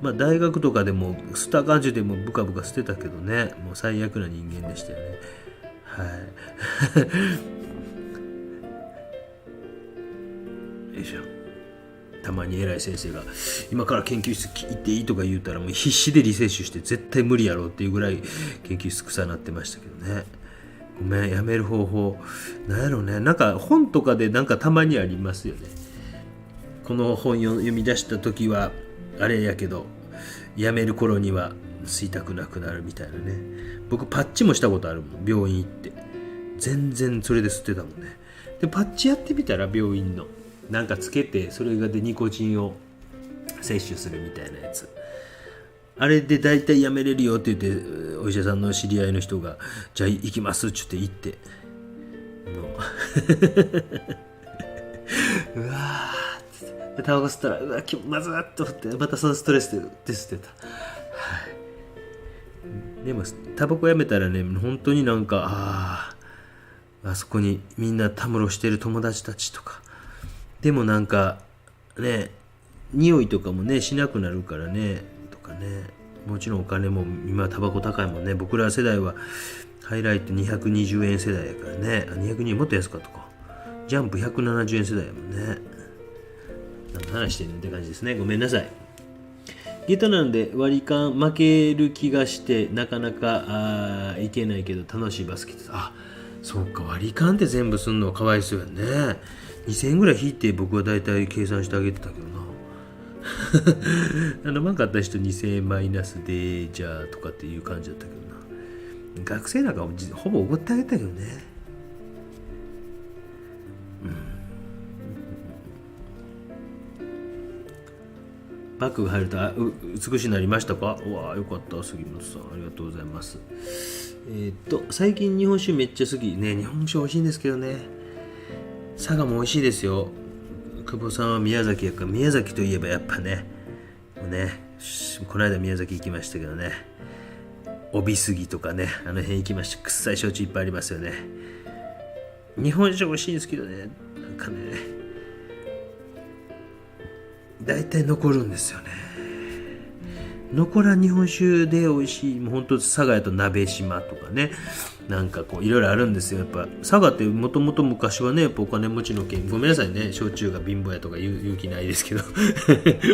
う、大学とかでも吸った感じでもブカブカ捨てたけどね、もう最悪な人間でしたよね。はいよいしょ。たまに偉い先生が今から研究室行っていいとか言うたらもう必死でリセッシュして絶対無理やろうっていうぐらい研究室草になってましたけどね。ごめん、やめる方法なんやろね。なんか本とかでなんかたまにありますよね。この本読み出した時はあれやけどやめる頃には吸いたくなくなるみたいなね。僕パッチもしたことあるもん、病院行って全然それで吸ってたもんね。でパッチやってみたら病院のなんかつけてそれがでニコチンを摂取するみたいなやつ、あれで大体やめれるよって言ってお医者さんの知り合いの人がじゃあ行きますって言ってうわーってタバコ吸ったらうわまずっと思ってまたそのストレスで吸ってた、はい、でもタバコやめたらね本当になんかあそこにみんなたむろしてる友達たちとかでもなんかね匂いとかもねしなくなるからねとかね、もちろんお金も今タバコ高いもんね。僕ら世代はハイライト220円世代やからね。220円もっと安かったか。ジャンプ170円世代やもんね。何の話してんのって感じですね。ごめんなさい。ゲタなんで割り勘負ける気がしてなかなかいけないけど楽しいバスケット。そうか、割り勘って全部すんのはかわいそうやね。2000円ぐらい引いて僕はだいたい計算してあげてたけどなうまかった人2000円マイナスでじゃあとかっていう感じだったけどな。学生なんかほぼおごってあげたけどね。バッグが入ると美しくなりましたか。うわよかった。杉本さんありがとうございます。最近日本酒めっちゃ好きね。日本酒美味しいんですけどね。佐賀も美味しいですよ。久保さんは宮崎やから、宮崎といえばやっぱねこの間宮崎行きましたけどね、帯杉とかねあの辺行きました。臭い焼酎いっぱいありますよね。日本酒美味しいんですけどね、なんかね大体残るんですよね。残らん日本酒で美味しいもう本当佐賀やと鍋島とかね、なんかこういろいろあるんですよ。やっぱ佐賀ってもともと昔はねやっぱお金持ちの県、ごめんなさいね焼酎が貧乏やとか言う気ないですけど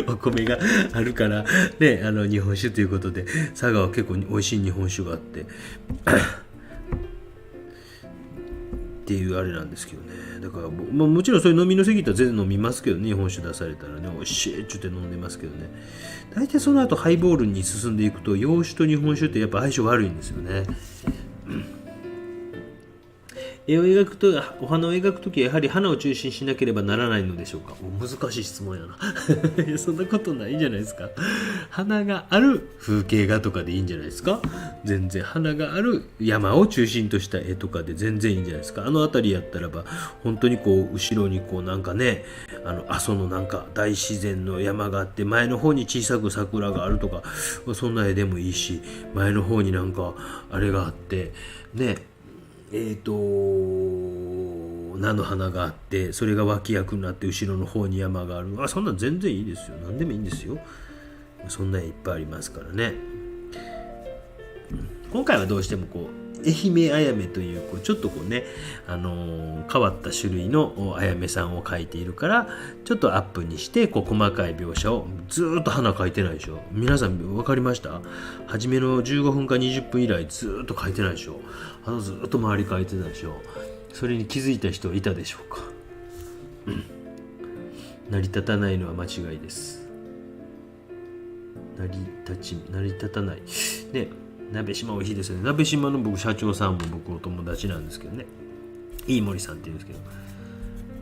お米があるからね日本酒ということで佐賀は結構美味しい日本酒があってっていうあれなんですけどね。だからもちろんそういう飲みの席とは全然飲みますけどね、日本酒出されたらね美味しいっちゅって飲んでますけどね。大体その後ハイボールに進んでいくと洋酒と日本酒ってやっぱ相性悪いんですよね。絵を描くとお花を描くときはやはり花を中心にしなければならないのでしょうか。難しい質問やなそんなことないんじゃないですか。花がある風景画とかでいいんじゃないですか。全然花がある山を中心とした絵とかで全然いいんじゃないですか。あの辺りやったらば本当にこう後ろにこうなんかね阿蘇のなんか大自然の山があって前の方に小さく桜があるとかそんな絵でもいいし、前の方になんかあれがあってね菜の花があってそれが脇役になって後ろの方に山がある。そんなん全然いいですよ。何でもいいんですよ。そんなんいっぱいありますからね。今回はどうしてもこう愛媛あやめというちょっとこうね、変わった種類のあやめさんを描いているからちょっとアップにしてこう細かい描写をずーっと花描いてないでしょ。皆さん分かりました？初めの15分か20分以来ずーっと描いてないでしょ。ずーっと周り描いてたでしょ。それに気づいた人いたでしょうか。成り立たないのは間違いです。成り立たないね。鍋島美味しいですよね。鍋島の僕社長さんも僕お友達なんですけどね、飯森さんって言うんですけど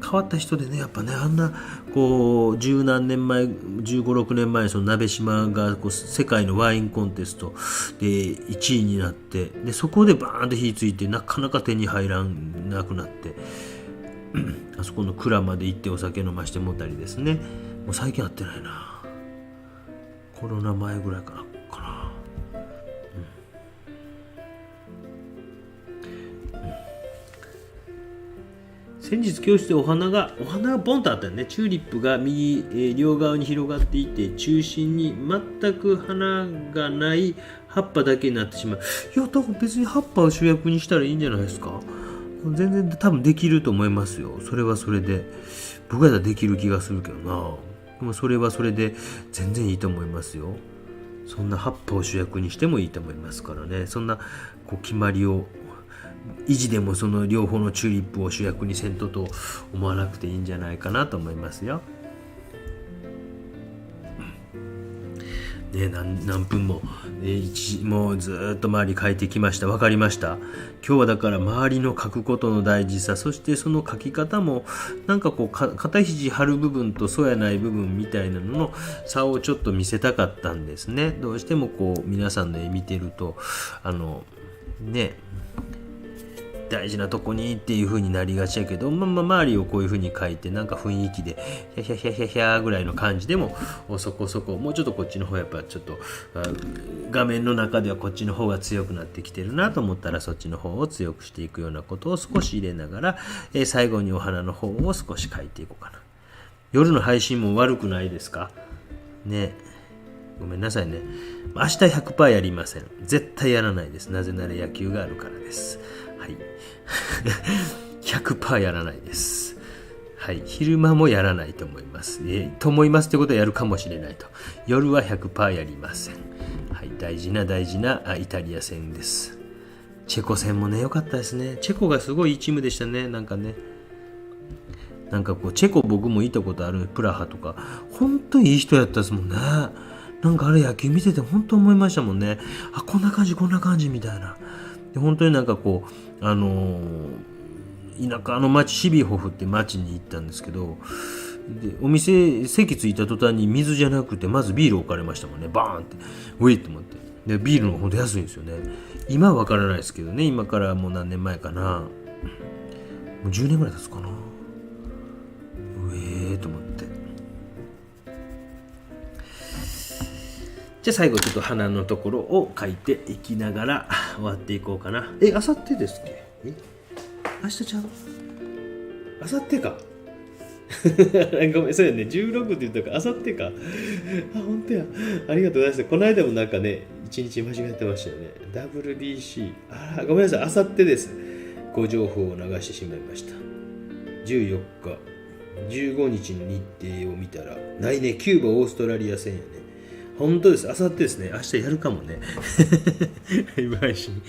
変わった人でね、やっぱねあんなこう十何年前15、6年前その鍋島がこう世界のワインコンテストで1位になってでそこでバーンと火ついてなかなか手に入らなくなってあそこの蔵まで行ってお酒飲ましてもたりですね。もう最近会ってないな。コロナ前ぐらいかな。先日教室でお花がボンとあったよね。チューリップが右、両側に広がっていて中心に全く花がない葉っぱだけになってしまう。いや多分別に葉っぱを主役にしたらいいんじゃないですか。全然多分できると思いますよ。それはそれで僕やったらできる気がするけどな。でもそれはそれで全然いいと思いますよ。そんな八方主役にしてもいいと思いますからね。そんなこう決まりを維持でもその両方のチューリップを主役にせんとと思わなくていいんじゃないかなと思いますよ。ね、何分も、もうずっと周り書いてきました。分かりました。今日はだから周りの書くことの大事さ、そしてその書き方もなんかこう肩肘張る部分とそうやない部分みたいなのの差をちょっと見せたかったんですね。どうしてもこう皆さんの絵見てるとね、大事なとこにっていう風になりがちやけど、周りをこういう風に書いてなんか雰囲気でヒャヒャヒャヒャヒャぐらいの感じでもそこそこもうちょっとこっちの方やっぱちょっと画面の中ではこっちの方が強くなってきてるなと思ったらそっちの方を強くしていくようなことを少し入れながら、最後にお花の方を少し書いていこうかな。夜の配信も悪くないですかね。ごめんなさいね。明日 100% やりません。絶対やらないです。なぜなら野球があるからです。はい。100% やらないです。はい。昼間もやらないと思います。と思いますってことはやるかもしれないと。夜は 100% やりません。はい。大事なイタリア戦です。チェコ戦もね、良かったですね。チェコがすごいいいチームでしたね。なんかね。なんかこう、チェコ僕も行ったことあるプラハとか、本当にいい人やったですもんね。なんかあれ野球見てて本当思いましたもんね。あ、こんな感じみたいな。で本当になんかこう、田舎の町シビホフって町に行ったんですけど、でお店席着いた途端に水じゃなくてまずビール置かれましたもんね。バーンってウェイと思って。でビールの方が本当安いんですよね。今は分からないですけどね。今からもう何年前かな。もう10年ぐらい経つかな。と思って。じゃあ最後ちょっと花のところを書いていきながら終わっていこうかな。明後日ですっけ？明日ちゃう？明後日か。ごめん、そうやね。16って言ったから明後日か。あ、本当や。ありがとうございます。この間もなんかね、1日間違えてましたよね。WBC。ごめんなさい。明後日です。ご情報を流してしまいました。14日、15日の日程を見たら、来年キューバ、オーストラリア戦やね。本当です。明後日ですね。明日やるかもね。ライブ配信。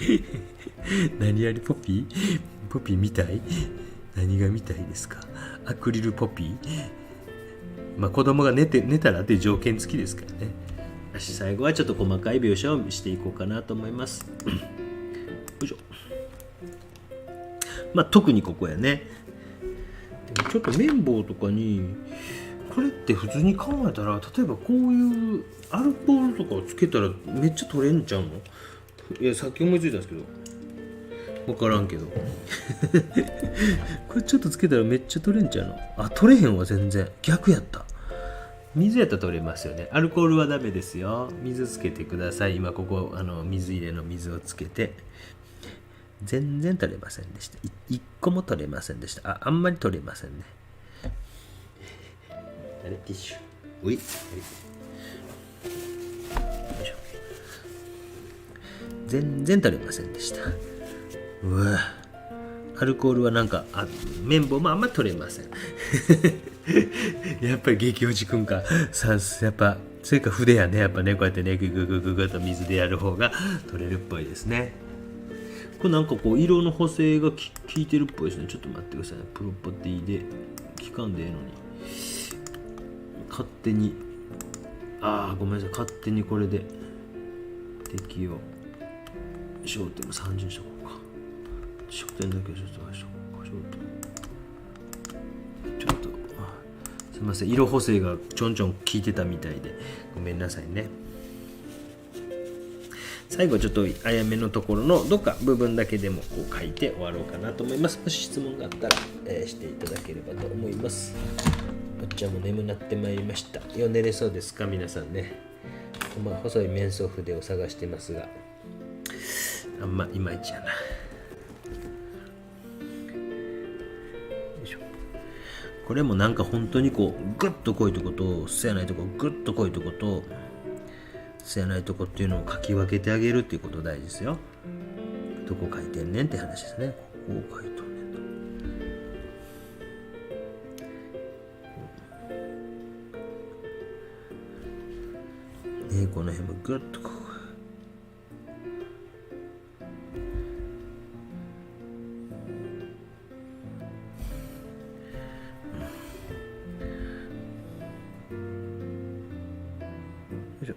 何やりポピー見たい？何が見たいですか？アクリルポピー？まあ子供が寝たらっていう条件付きですからね。最後はちょっと細かい描写をしていこうかなと思います。よいしょ。まあ特にここやね。ちょっと綿棒とかにこれって普通に考えたら、例えばこういうアルコールとかをつけたらめっちゃ取れんちゃうの？いや、さっき思いついたんですけど分からんけどこれちょっとつけたらめっちゃ取れんちゃうの？あ、取れへんわ。全然逆やった。水やったら取れますよね。アルコールはダメですよ。水つけてください。今ここ水入れの水をつけて、全然取れませんでした。一個も取れませんでした。あんまり取れませんね。ティッシュ。うい。よいしょ。全然取れませんでした。うわ。アルコールはなんか綿棒もあんまり取れません。やっぱり激落ちくんか。やっぱそれか筆やね。やっぱね、こうやってね、ググと水でやる方が取れるっぽいですね。これなんかこう色の補正が効いてるっぽいですね。ちょっと待ってくださいね。プロパティで効かんでええのに勝手にごめんなさい。勝手にこれで敵を焦点も30にしとこうか。焦点だけちょっとしとこうか。焦点ちょっとすいません。色補正がちょんちょん効いてたみたいでごめんなさいね。最後ちょっとあやめのところのどっか部分だけでもこう書いて終わろうかなと思います。もし質問があったら、していただければと思います。おっちゃんも眠なってまいりました。寝れそうですか皆さんね。細い面相筆を探してますが、あんまいまいちやな。よいしょ。これもなんか本当にこうグッと濃いとことそうやないとこ、グッと濃いとことそうやないとこっていうのを書き分けてあげるっていうこと大事ですよ。どこ書いてんねんって話ですね。ここを書いとんねんと。この辺もグッとこう、よいしょ。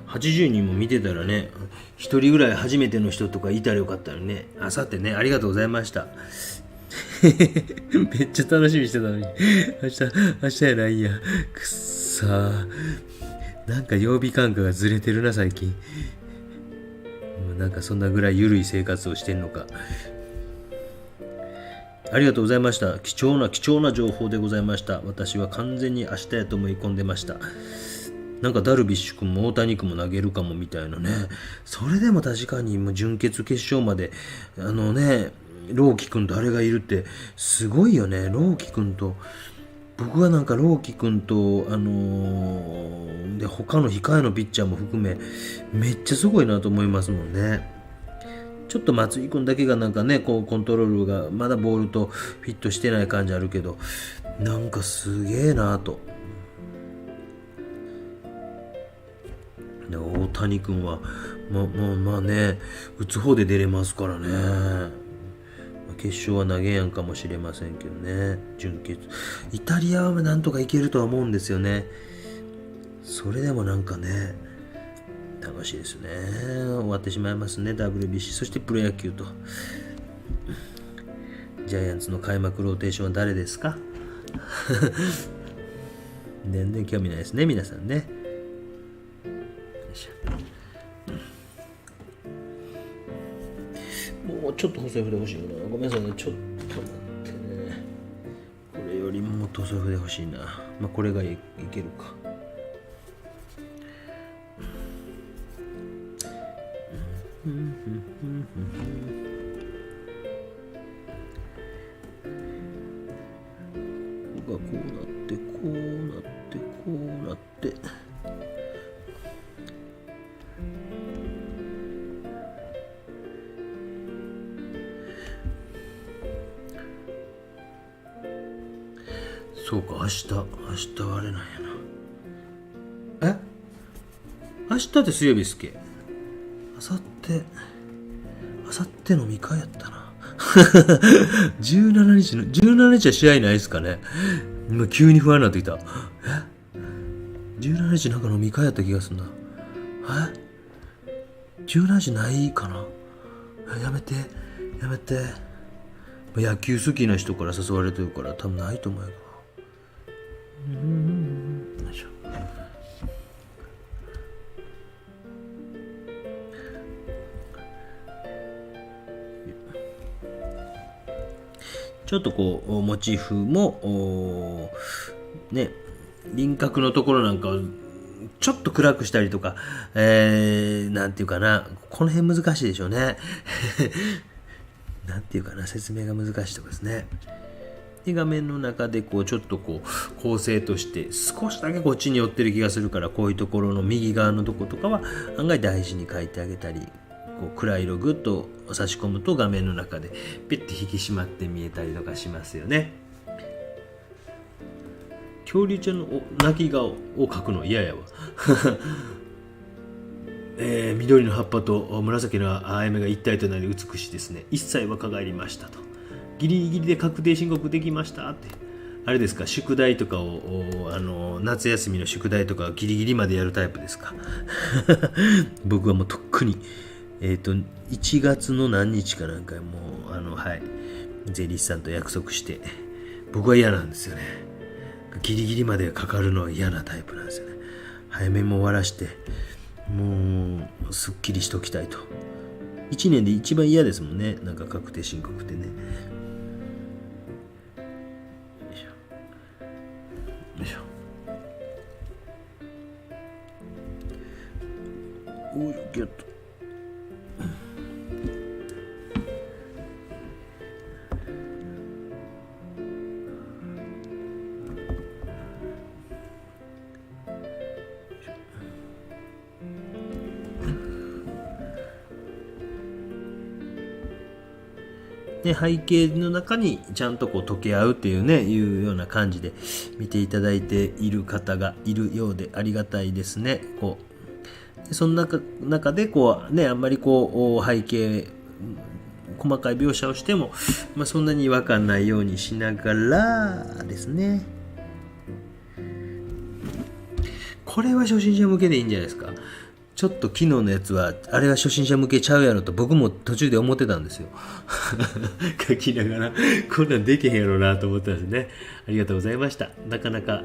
80人も見てたらね、1人ぐらい初めての人とかいたらよかったのにね。あさってね、ありがとうございました。めっちゃ楽しみにしてたのに。明日やないや。くっさー。なんか曜日感覚がずれてるな、最近。なんかそんなぐらい緩い生活をしてんのか。ありがとうございました。貴重な情報でございました。私は完全に明日やと思い込んでました。なんかダルビッシュ君も大谷君も投げるかもみたいなね。それでも確かにもう準決決勝まで朗希君とあれがいるってすごいよね。朗希君と僕はなんか朗希君とで他の控えのピッチャーも含めめっちゃすごいなと思いますもんね。ちょっと松井君だけがなんかねこうコントロールがまだボールとフィットしてない感じあるけどなんかすげえなと。で大谷君はまあね打つ方で出れますからね。決勝は投げやんかもしれませんけどね。準決イタリアはなんとかいけるとは思うんですよね。それでもなんかね楽しいですね。終わってしまいますね WBC。 そしてプロ野球とジャイアンツの開幕ローテーションは誰ですか？全然興味ないですね皆さんね。もうちょっと細い筆欲しいな。ごめんなさいね。ちょっと待ってね。これよりももっと細い筆欲しいな。まあこれがいけるか。ここがこうなってこうなってこうなって。そうか、明日はあれなんやな。明日って水曜日っすっけ？明後日飲み会やったな。17日は試合ないっすかね。今急に不安になってきた。17日なんか飲み会やった気がするな。17日ないかな。やめて。野球好きな人から誘われてるから多分ないと思うよ。よいしょ。ちょっとこうモチーフもね輪郭のところなんかをちょっと暗くしたりとか、なんていうかな、この辺難しいでしょうね。なんていうかな、説明が難しいところですね。で画面の中でこうちょっとこう構成として少しだけこっちに寄ってる気がするから、こういうところの右側のとことかは案外大事に書いてあげたり、こう暗い色グッと差し込むと画面の中でピッて引き締まって見えたりとかしますよね。恐竜ちゃんの鳴き顔を描くの嫌やわ。緑の葉っぱと紫のあやめが一体となり美しいですね。一切若返りましたと。ギリギリで確定申告できましたって。あれですか、宿題とかを夏休みの宿題とかギリギリまでやるタイプですか？僕はもうとっくに1月の何日かなんかもうはい税理士さんと約束して、僕は嫌なんですよね。ギリギリまでかかるのは嫌なタイプなんですよね。早めも終わらしてもうすっきりしときたいと。1年で一番嫌ですもんね、なんか確定申告ってね。よいしょ。おいギュッと。ね、背景の中にちゃんとこう溶け合うっていうね、いうような感じで見ていただいている方がいるようでありがたいですね。こうその中でこうね、あんまりこう背景細かい描写をしても、そんなに違和感ないようにしながらですね。これは初心者向けでいいんじゃないですか。ちょっと昨日のやつはあれは初心者向けちゃうやろと僕も途中で思ってたんですよ。書きながらこんなんできへんやろなと思ったんですね。ありがとうございました。なかなか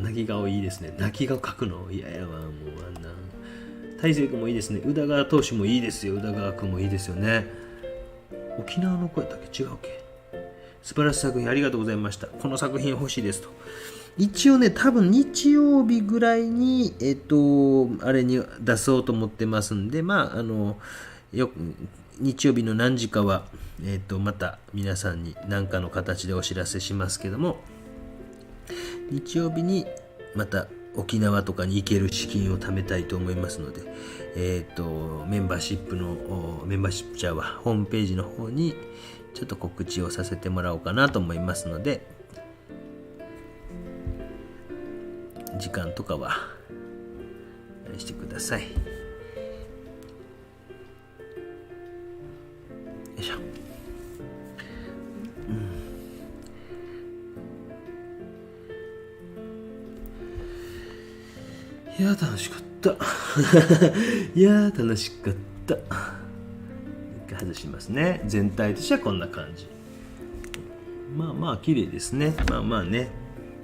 泣き顔いいですね。泣き顔描くの嫌やわ。もうあんな大成君もいいですね。宇田川投手もいいですよ。宇田川君もいいですよね。沖縄の子やったっけ、違うっけ。素晴らしい作品ありがとうございました。この作品欲しいですと。一応ね、多分日曜日ぐらいにあれに出そうと思ってますんで、日曜日の何時かはまた皆さんに何かの形でお知らせしますけども、日曜日にまた沖縄とかに行ける資金を貯めたいと思いますので、メンバーシップじゃあホームページの方にちょっと告知をさせてもらおうかなと思いますので、時間とかはあれしてください。よいしょ。いや楽しかったいや楽しかった。一回外しますね。全体としてはこんな感じ。綺麗ですね。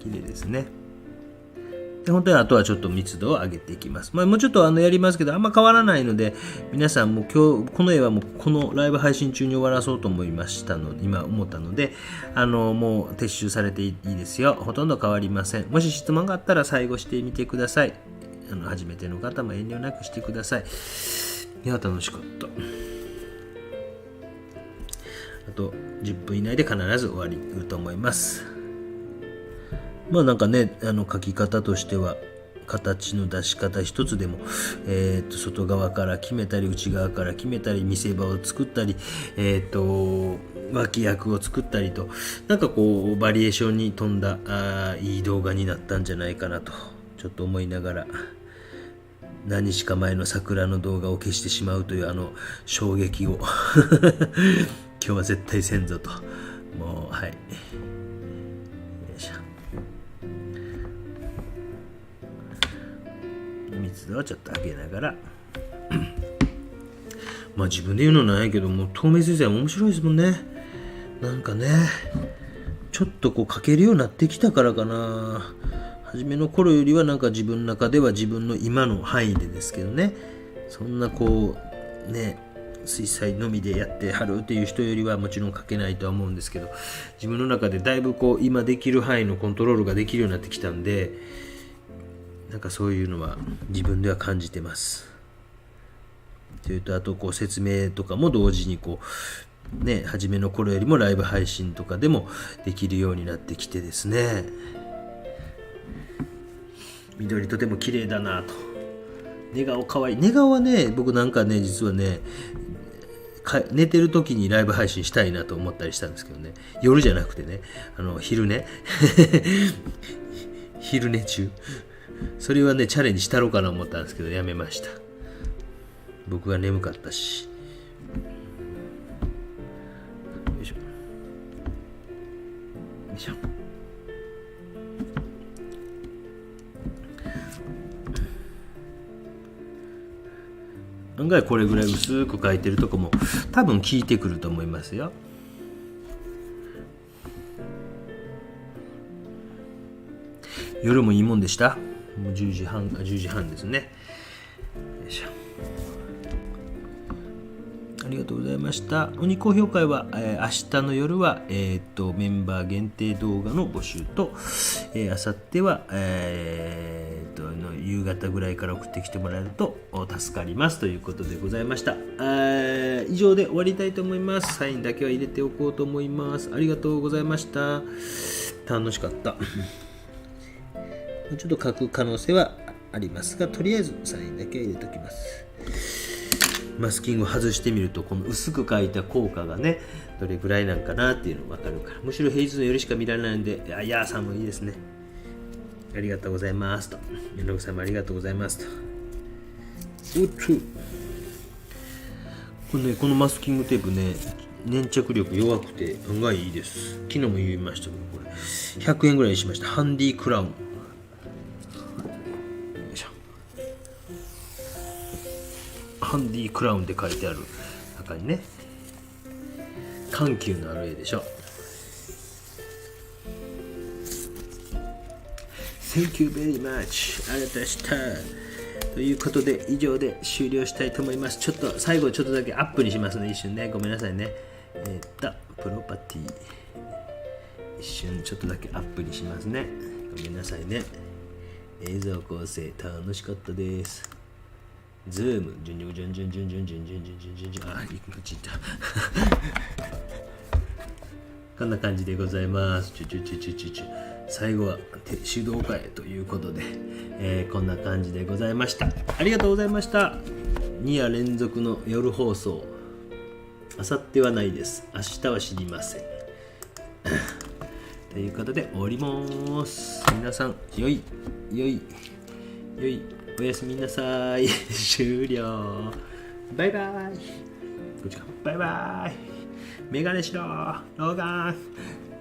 綺麗ですね。で本当にあとはちょっと密度を上げていきます。もうちょっとやりますけどあんま変わらないので、皆さんも今日この絵はもうこのライブ配信中に終わらそうと思ったので、もう撤収されていいですよ。ほとんど変わりません。もし質問があったら最後してみてください。初めての方も遠慮なくしてください。いや楽しかった。あと10分以内で必ず終わると思います。なんかね、書き方としては形の出し方一つでも、外側から決めたり内側から決めたり見せ場を作ったり、脇役を作ったりと、なんかこうバリエーションに富んだいい動画になったんじゃないかなとちょっと思いながら、何日か前の桜の動画を消してしまうという衝撃を今日は絶対せんぞと、もうはい。密度はちょっと上げながら自分で言うのなんやけども、透明水彩面白いですもんね。なんかね、ちょっとこう描けるようになってきたからかな。初めの頃よりはなんか自分の中では自分の今の範囲でですけどね、そんなこうね水彩のみでやってはるっていう人よりはもちろん描けないとは思うんですけど、自分の中でだいぶこう今できる範囲のコントロールができるようになってきたんで、なんかそういうのは自分では感じてます。というと、あとこう説明とかも同時にこうね、初めの頃よりもライブ配信とかでもできるようになってきてですね、緑とても綺麗だなと。寝顔かわいい。寝顔はね、僕なんかね実はね寝てる時にライブ配信したいなと思ったりしたんですけどね、夜じゃなくてね、昼寝昼寝中、それはねチャレンジしたろうかな思ったんですけどやめました。僕が眠かったし。よいしょよいしょ。案外これぐらい薄く書いてるとこも多分効いてくると思いますよ。夜もいいもんでした。もう10時半ですね。よいしょ。ありがとうございました。鬼高評会は、明日の夜は、メンバー限定動画の募集と、明後日は、夕方ぐらいから送ってきてもらえると助かりますということでございました。以上で終わりたいと思います。サインだけは入れておこうと思います。ありがとうございました。楽しかったちょっと書く可能性はありますが、とりあえずサインだけは入れておきます。マスキングを外してみるとこの薄く描いた効果がねどれぐらいなんかなっていうのが分かるから、むしろ平日の夜しか見られないんで、ヤーさんもいいですね、ありがとうございますと、メログさんもありがとうございますと。おっとこのマスキングテープね、粘着力弱くて案外いいです。昨日も言いましたけど、これ100円ぐらいにしました。ハンディクラウン、よいしょ、ハンディクラウンって書いてある中にね、緩急のある絵でしょ。Thank you very much。 ありがとうございました。ということで以上で終了したいと思います。ちょっと最後ちょっとだけアップにしますね、一瞬ね、ごめんなさいね。プロパティ一瞬ちょっとだけアップにしますね、ごめんなさいね。映像構成楽しかったです。ズームじゅんじゅんじゅんじゅんじゅんじゅんじゅんじゅんじゅんじゅんじゅんじゅん、あ、いくちったこんな感じでございます。最後は手動会ということで、こんな感じでございました。ありがとうございました。2夜連続の夜放送、あさってはないです、明日は知りませんということで終わります。皆さんよいおやすみなさい終了。バイバイ。こっちか。バイバイ。メガネしろ。老眼。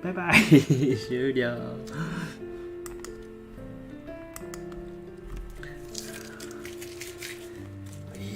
バイバイ終了。